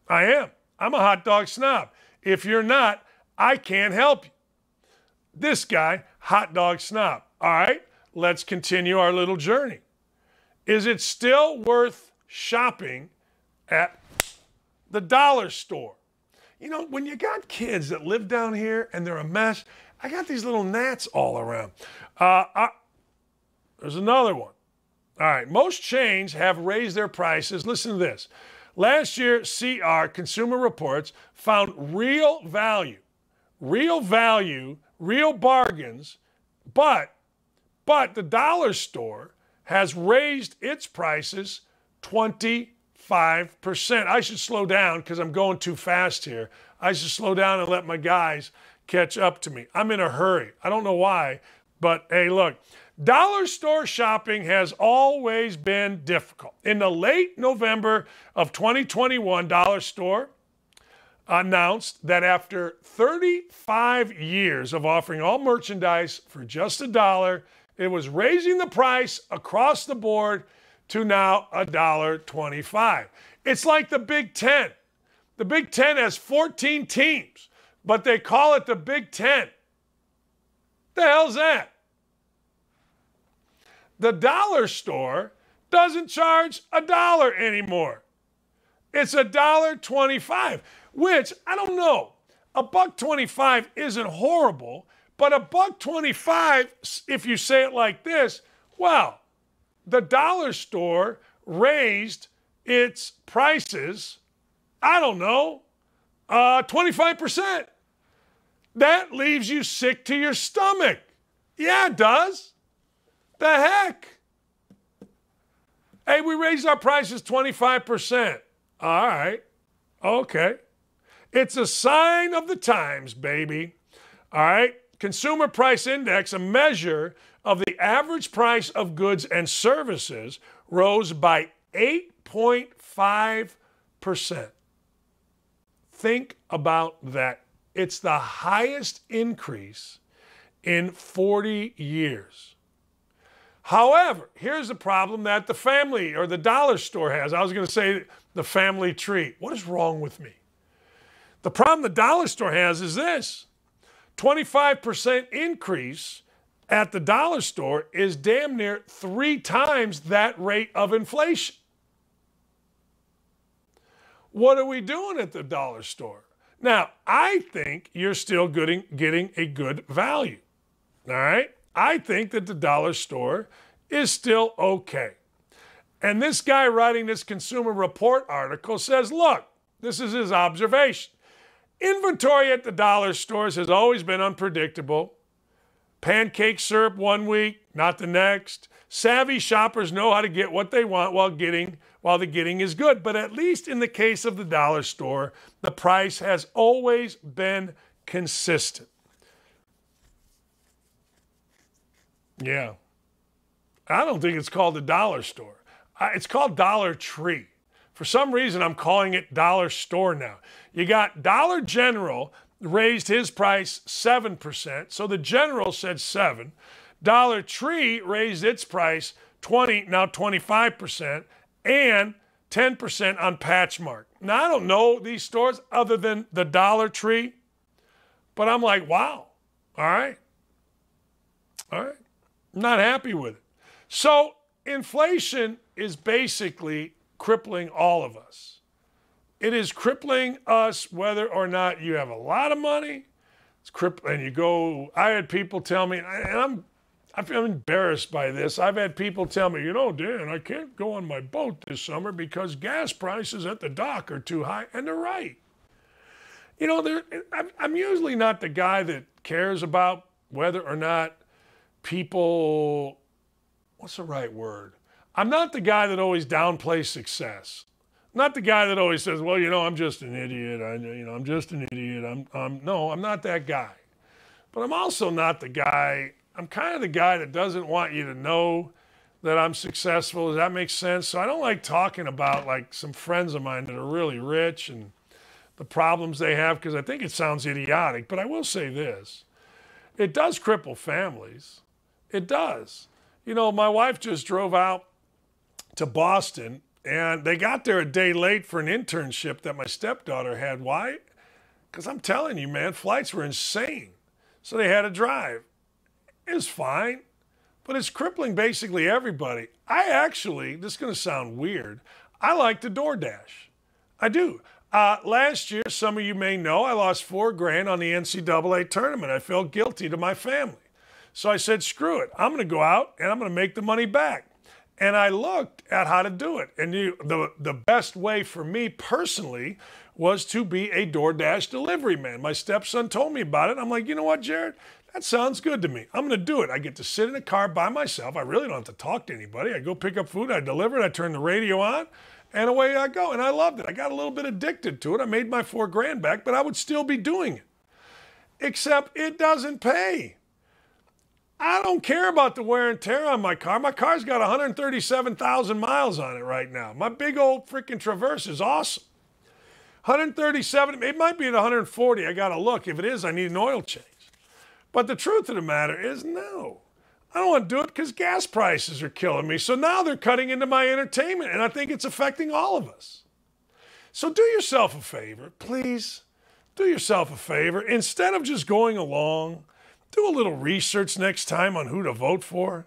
I am. I'm a hot dog snob. If you're not, I can't help you. This guy, hot dog snob. All right, let's continue our little journey. Is it still worth shopping at the dollar store? You know, when you got kids that live down here and they're a mess, I got these little gnats all around. There's another one. All right, most chains have raised their prices. Listen to this. Last year, CR, Consumer Reports, found real value, real bargains, but the dollar store has raised its prices 25%. I should slow down because I'm going too fast here. I should slow down and let my guys catch up to me. I'm in a hurry. I don't know why, but hey, look, dollar store shopping has always been difficult. In the late November of 2021, dollar store announced that after 35 years of offering all merchandise for just $1, it was raising the price across the board to now $1.25. It's like the Big Ten. The Big Ten has 14 teams, but they call it the Big Ten. The hell's that? The dollar store doesn't charge $1 anymore. It's $1.25, which, I don't know, $1.25 isn't horrible, but $1.25, if you say it like this, well, the dollar store raised its prices, I don't know, 25%. That leaves you sick to your stomach. Yeah, it does. The heck? Hey, we raised our prices 25%. All right. Okay. It's a sign of the times, baby. All right. Consumer Price Index, a measure of the average price of goods and services, rose by 8.5%. Think about that. It's the highest increase in 40 years. However, here's the problem that the family or the dollar store has. I was going to say the family tree. What is wrong with me? The problem the dollar store has is this. 25% increase at the dollar store is damn near 3 times that rate of inflation. What are we doing at the dollar store? Now, I think you're still getting a good value. All right? I think that the dollar store is still okay. And this guy writing this Consumer Report article says, look, this is his observation. Inventory at the dollar stores has always been unpredictable. Pancake syrup one week, not the next. Savvy shoppers know how to get what they want while the getting is good. But at least in the case of the dollar store, the price has always been consistent. Yeah. I don't think it's called the dollar store. It's called Dollar Tree. For some reason, I'm calling it dollar store now. You got Dollar General raised his price 7%. So the General said 7. Dollar Tree raised its price 25%, and 10% on Patchmark. Now, I don't know these stores other than the Dollar Tree, but I'm like, wow. All right. I'm not happy with it. So inflation is basically crippling all of us. It is crippling us whether or not you have a lot of money. And you go, I had people tell me, and I'm embarrassed by this. I've had people tell me, Dan, I can't go on my boat this summer because gas prices at the dock are too high. And they're right. I'm usually not the guy that cares about whether or not people, what's the right word? I'm not the guy that always downplays success. Not the guy that always says, well, I'm just an idiot. I'm just an idiot. No, I'm not that guy. But I'm also not the guy, I'm kind of the guy that doesn't want you to know that I'm successful. Does that make sense? So I don't like talking about like some friends of mine that are really rich and the problems they have because I think it sounds idiotic. But I will say this. It does cripple families. It does. My wife just drove out to Boston, and they got there a day late for an internship that my stepdaughter had. Why? Because I'm telling you, man, flights were insane. So they had to drive. It was fine, but it's crippling basically everybody. This is going to sound weird, I like to DoorDash. I do. Last year, some of you may know, I lost $4,000 on the NCAA tournament. I felt guilty to my family. So I said, screw it. I'm going to go out and I'm going to make the money back. And I looked at how to do it. And the best way for me personally was to be a DoorDash delivery man. My stepson told me about it. I'm like, you know what, Jared? That sounds good to me. I'm going to do it. I get to sit in a car by myself. I really don't have to talk to anybody. I go pick up food. I deliver it. I turn the radio on. And away I go. And I loved it. I got a little bit addicted to it. I made my $4,000 back, but I would still be doing it. Except it doesn't pay. I don't care about the wear and tear on my car. My car's got 137,000 miles on it right now. My big old freaking Traverse is awesome. 137, it might be at 140. I got to look. If it is, I need an oil change. But the truth of the matter is, no. I don't want to do it because gas prices are killing me. So now they're cutting into my entertainment, and I think it's affecting all of us. So do yourself a favor, please. Do yourself a favor. Instead of just going along, do a little research next time on who to vote for.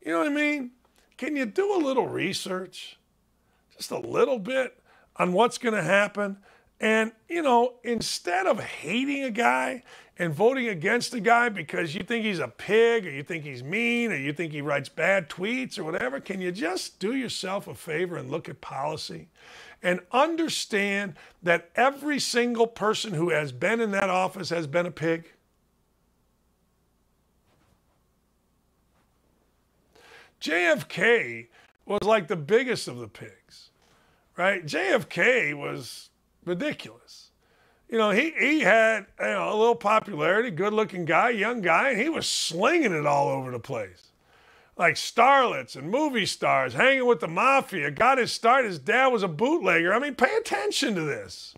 You know what I mean? Can you do a little research? Just a little bit on what's going to happen. And, you know, instead of hating a guy and voting against a guy because you think he's a pig or you think he's mean or you think he writes bad tweets or whatever, can you just do yourself a favor and look at policy and understand that every single person who has been in that office has been a pig? JFK was like the biggest of the pigs, right? JFK was ridiculous. You know, he had a little popularity, good-looking guy, young guy, and he was slinging it all over the place. Like starlets and movie stars, hanging with the mafia, got his start. His dad was a bootlegger. I mean, pay attention to this.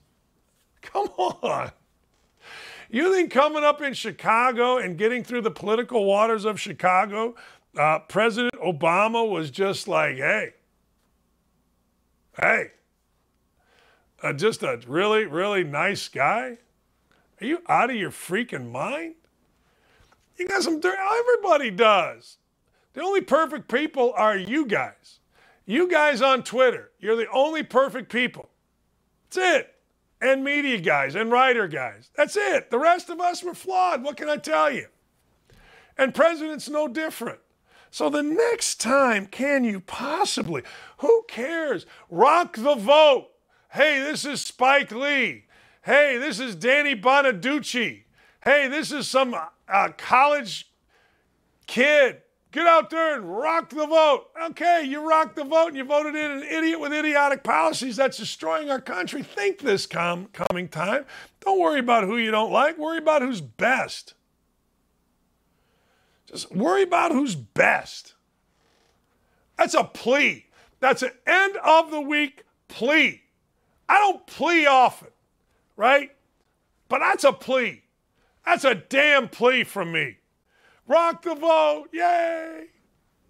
Come on. You think coming up in Chicago and getting through the political waters of Chicago, President Obama was just like, hey, just a really, really nice guy? Are you out of your freaking mind? You got some dirt. Everybody does. The only perfect people are you guys. You guys on Twitter. You're the only perfect people. That's it. And media guys and writer guys. That's it. The rest of us were flawed. What can I tell you? And president's no different. So the next time, can you possibly? Who cares? Rock the vote. Hey, this is Spike Lee. Hey, this is Danny Bonaducci. Hey, this is some college kid. Get out there and rock the vote. Okay, you rocked the vote and you voted in an idiot with idiotic policies that's destroying our country. Think this coming time. Don't worry about who you don't like. Worry about who's best. Just worry about who's best. That's a plea. That's an end of the week plea. I don't plea often, right? But that's a plea. That's a damn plea from me. Rock the vote. Yay.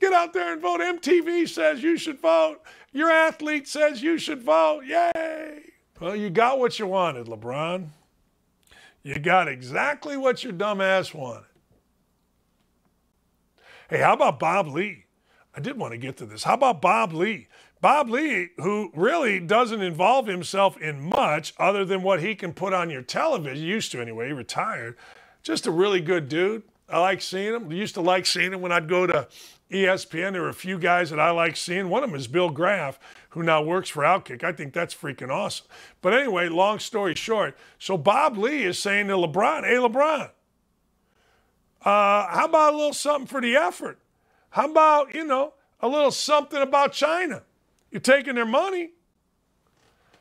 Get out there and vote. MTV says you should vote. Your athlete says you should vote. Yay. Well, you got what you wanted, LeBron. You got exactly what your dumb ass wanted. Hey, how about Bob Lee? I did want to get to this. How about Bob Lee? Bob Lee, who really doesn't involve himself in much other than what he can put on your television, used to anyway, he retired. Just a really good dude. I like seeing him. I used to like seeing him when I'd go to ESPN. There were a few guys that I like seeing. One of them is Bill Graff, who now works for Outkick. I think that's freaking awesome. But anyway, long story short, so Bob Lee is saying to LeBron, hey, LeBron, how about a little something for the effort? How about, a little something about China? You're taking their money.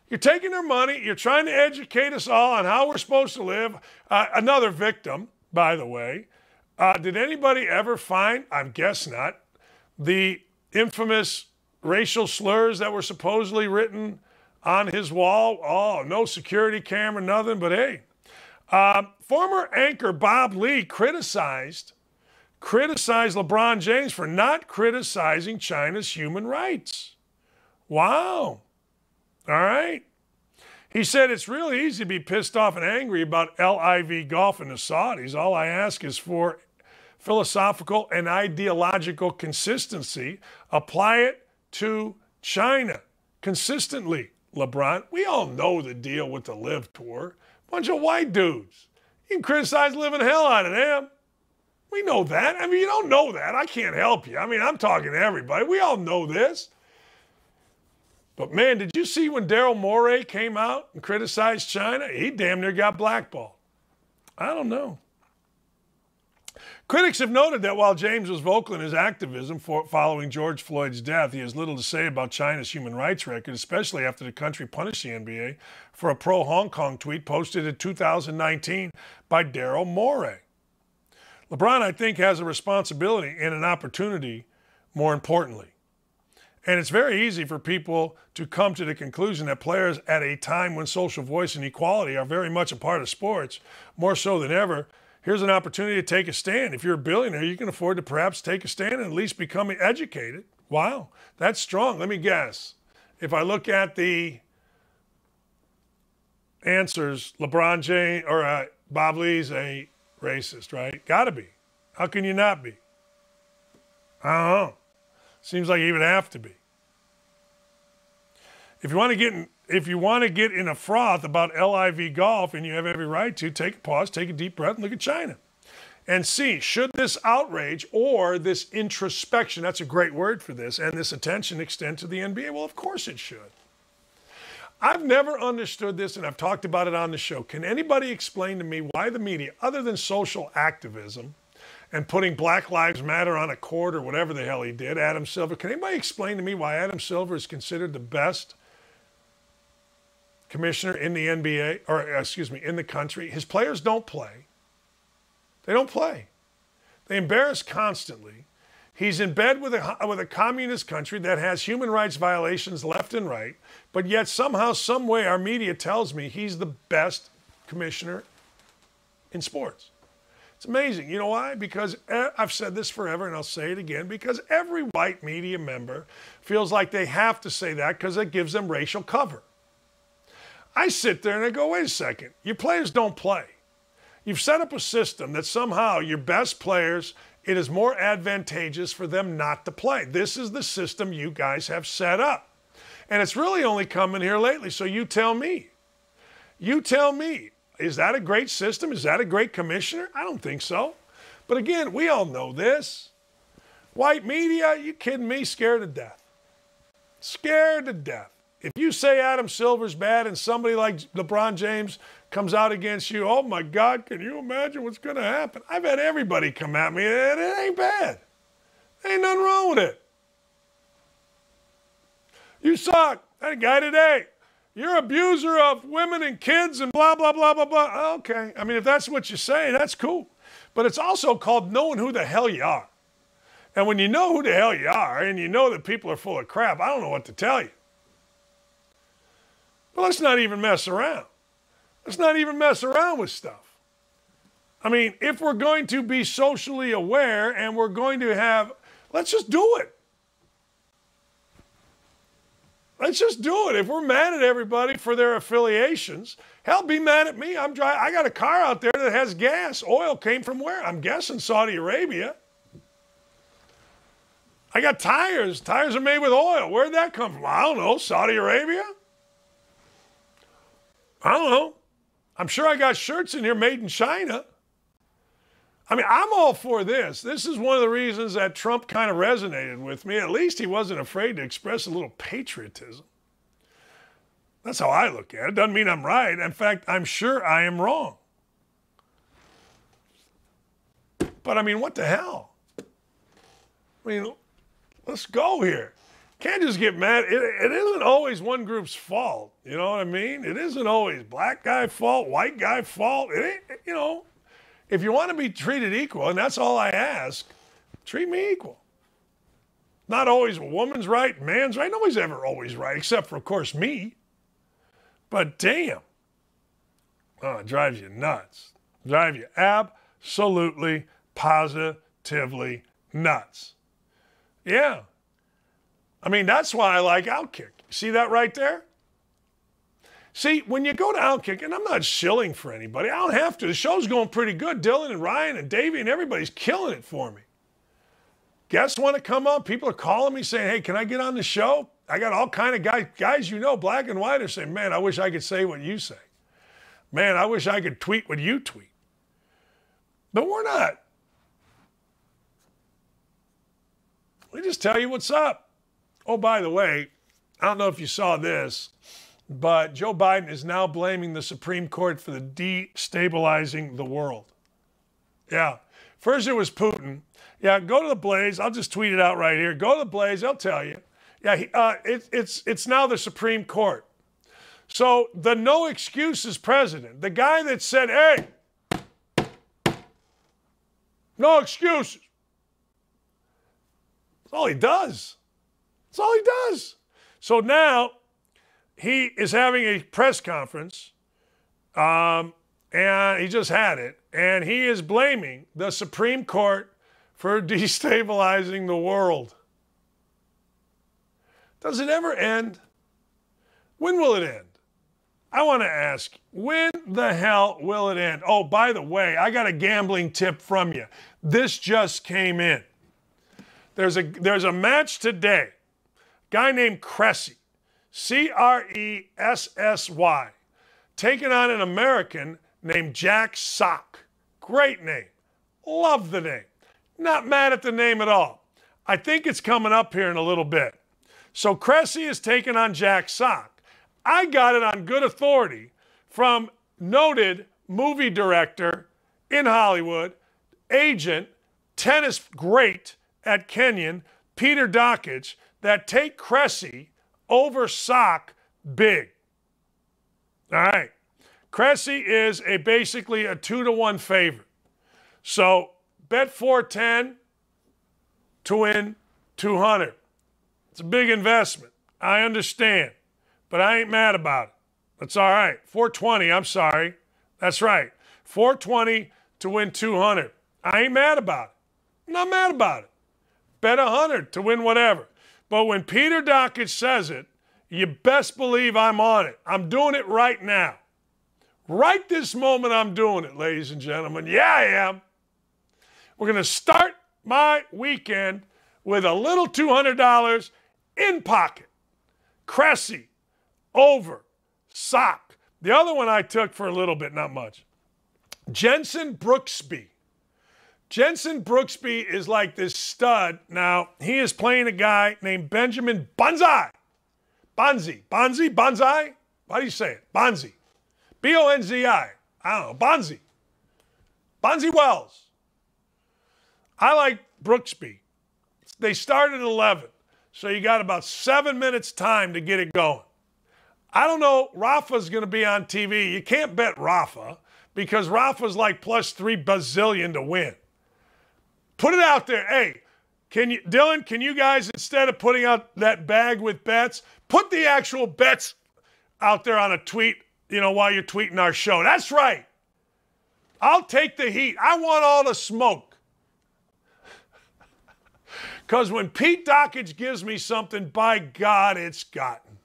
You're taking their money. You're trying to educate us all on how we're supposed to live. Another victim, by the way. Did anybody ever find, I guess not, the infamous racial slurs that were supposedly written on his wall? Oh, no security camera, nothing, but hey. Former anchor Bob Lee criticized LeBron James for not criticizing China's human rights. Wow. All right. He said, it's really easy to be pissed off and angry about LIV Golf and the Saudis. All I ask is for philosophical and ideological consistency. Apply it to China consistently, LeBron. We all know the deal with the LIV Tour. Bunch of white dudes. You can criticize the living hell out of them. We know that. I mean, you don't know that. I can't help you. I mean, I'm talking to everybody. We all know this. But, man, did you see when Daryl Morey came out and criticized China? He damn near got blackballed. I don't know. Critics have noted that while James was vocal in his activism following George Floyd's death, he has little to say about China's human rights record, especially after the country punished the NBA for a pro-Hong Kong tweet posted in 2019 by Daryl Morey. LeBron, I think, has a responsibility and an opportunity, more importantly. And it's very easy for people to come to the conclusion that players at a time when social voice and equality are very much a part of sports, more so than ever, here's an opportunity to take a stand. If you're a billionaire, you can afford to perhaps take a stand and at least become educated. Wow, that's strong. Let me guess. If I look at the answers, LeBron James or Bob Lee's a racist, right? Gotta be. How can you not be? I don't know. Seems like he would have to be. If you want to get in a froth about LIV golf, and you have every right to, take a pause, take a deep breath, and look at China. And see, should this outrage or this introspection, that's a great word for this, and this attention extend to the NBA? Well, of course it should. I've never understood this, and I've talked about it on the show. Can anybody explain to me why the media, other than social activism and putting Black Lives Matter on a court or whatever the hell he did, Adam Silver, can anybody explain to me why Adam Silver is considered the best commissioner in the NBA, or excuse me, in the country? His players don't play. They don't play. They embarrass constantly. He's in bed with a communist country that has human rights violations left and right, but yet somehow, some way, our media tells me he's the best commissioner in sports. It's amazing. You know why? Because I've said this forever, and I'll say it again, because every white media member feels like they have to say that because it gives them racial cover. I sit there and I go, wait a second, your players don't play. You've set up a system that somehow your best players, it is more advantageous for them not to play. This is the system you guys have set up. And it's really only coming here lately. So you tell me. You tell me. Is that a great system? Is that a great commissioner? I don't think so. But again, we all know this. White media, you kidding me? Scared to death. Scared to death. If you say Adam Silver's bad and somebody like LeBron James comes out against you, oh my God, can you imagine what's going to happen? I've had everybody come at me, and it ain't bad. There ain't nothing wrong with it. You suck. That guy today, you're an abuser of women and kids and blah, blah, blah, blah, blah. Okay. I mean, if that's what you say, that's cool. But it's also called knowing who the hell you are. And when you know who the hell you are and you know that people are full of crap, I don't know what to tell you. But let's not even mess around. Let's not even mess around with stuff. I mean, if we're going to be socially aware and we're going to have, let's just do it. Let's just do it. If we're mad at everybody for their affiliations, hell, be mad at me. I got a car out there that has gas. Oil came from where? I'm guessing Saudi Arabia. I got tires. Tires are made with oil. Where'd that come from? I don't know. Saudi Arabia? I don't know. I'm sure I got shirts in here made in China. I mean, I'm all for this. This is one of the reasons that Trump kind of resonated with me. At least he wasn't afraid to express a little patriotism. That's how I look at it. Doesn't mean I'm right. In fact, I'm sure I am wrong. But I mean, what the hell? I mean, let's go here. Can't just get mad. It isn't always one group's fault. You know what I mean? It isn't always black guy fault, white guy fault. It ain't, you know, if you want to be treated equal, and that's all I ask, treat me equal. Not always a woman's right, man's right. Nobody's ever always right, except for, of course, me. But damn. Oh, it drives you nuts. Drive you absolutely, positively nuts. Yeah. I mean, that's why I like Outkick. See that right there? See, when you go to Outkick, and I'm not shilling for anybody, I don't have to. The show's going pretty good. Dylan and Ryan and Davey and everybody's killing it for me. Guests want to come on. People are calling me saying, hey, can I get on the show? I got all kind of guys you know, black and white, are saying, man, I wish I could say what you say. Man, I wish I could tweet what you tweet. But we're not. We just tell you what's up. Oh, by the way, I don't know if you saw this, but Joe Biden is now blaming the Supreme Court for the destabilizing the world. Yeah. First it was Putin. Yeah, go to the Blaze. I'll just tweet it out right here. Go to the Blaze. They'll tell you. Yeah, it's now the Supreme Court. So the no excuses president, the guy that said, hey, no excuses. That's all he does. That's all he does. So now he is having a press conference, and he just had it, and he is blaming the Supreme Court for destabilizing the world. Does it ever end? When will it end? I want to ask, when the hell will it end? Oh, by the way, I got a gambling tip from you. This just came in. There's a match today. Guy named Cressy, Cressy, taking on an American named Jack Sock. Great name. Love the name. Not mad at the name at all. I think it's coming up here in a little bit. So Cressy is taking on Jack Sock. I got it on good authority from noted movie director in Hollywood, agent, tennis great at Kenyon, Peter Dockage, that take Cressy over Sock big. All right. Cressy is basically a 2-to-1 favorite. So bet 410 to win 200. It's a big investment. I understand. But I ain't mad about it. That's all right. 420, I'm sorry. That's right. 420 to win 200. I ain't mad about it. I'm not mad about it. Bet 100 to win whatever. But when Peter Dockage says it, you best believe I'm on it. I'm doing it right now. Right this moment, I'm doing it, ladies and gentlemen. Yeah, I am. We're going to start my weekend with a little $200 in pocket. Cressy over Sock. The other one I took for a little bit, not much. Jenson Brooksby. Jenson Brooksby is like this stud. Now, he is playing a guy named Benjamin Bonzi. Bonzi? How do you say it? Bonzi. B-O-N-Z-I. I don't know. Bonzi Wells. I like Brooksby. They start at 11, so you got about 7 minutes time to get it going. I don't know. Rafa's going to be on TV. You can't bet Rafa because Rafa's like plus 3 bazillion to win. Put it out there. Hey, Dylan, can you guys, instead of putting out that bag with bets, put the actual bets out there on a tweet, while you're tweeting our show. That's right. I'll take the heat. I want all the smoke. Because when Pete Dockage gives me something, by God, it's gotten.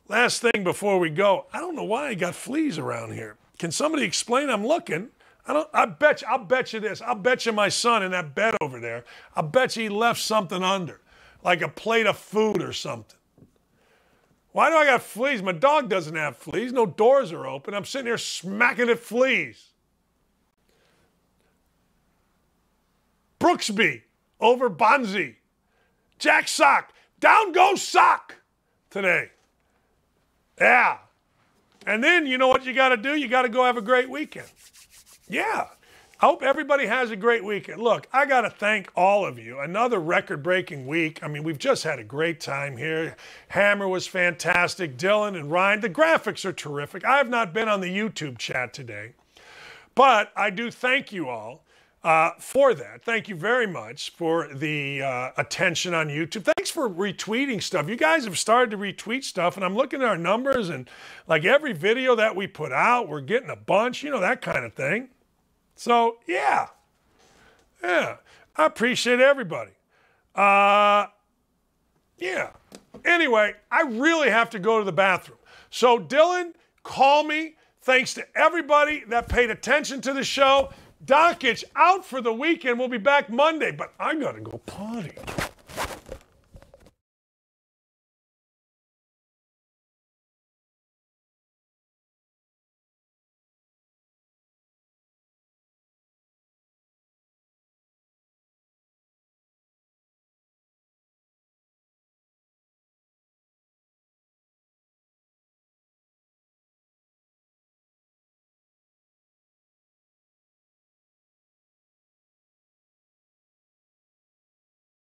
Last thing before we go, I don't know why I got fleas around here. Can somebody explain? I'm looking. I'll bet you this. I'll bet you my son in that bed over there, I'll bet you he left something under, like a plate of food or something. Why do I got fleas? My dog doesn't have fleas. No doors are open. I'm sitting here smacking at fleas. Brooksby over Bonzi. Jack Sock. Down goes Sock today. Yeah. And then you know what you got to do? You got to go have a great weekend. Yeah. I hope everybody has a great weekend. Look, I got to thank all of you. Another record-breaking week. I mean, we've just had a great time here. Hammer was fantastic. Dylan and Ryan. The graphics are terrific. I have not been on the YouTube chat today, but I do thank you all for that. Thank you very much for the attention on YouTube. Thanks for retweeting stuff. You guys have started to retweet stuff, and I'm looking at our numbers, and like every video that we put out, we're getting a bunch, that kind of thing. So, yeah, I appreciate everybody. Yeah. Anyway, I really have to go to the bathroom. So, Dylan, call me. Thanks to everybody that paid attention to the show. Dockage out for the weekend. We'll be back Monday, but I got to go potty.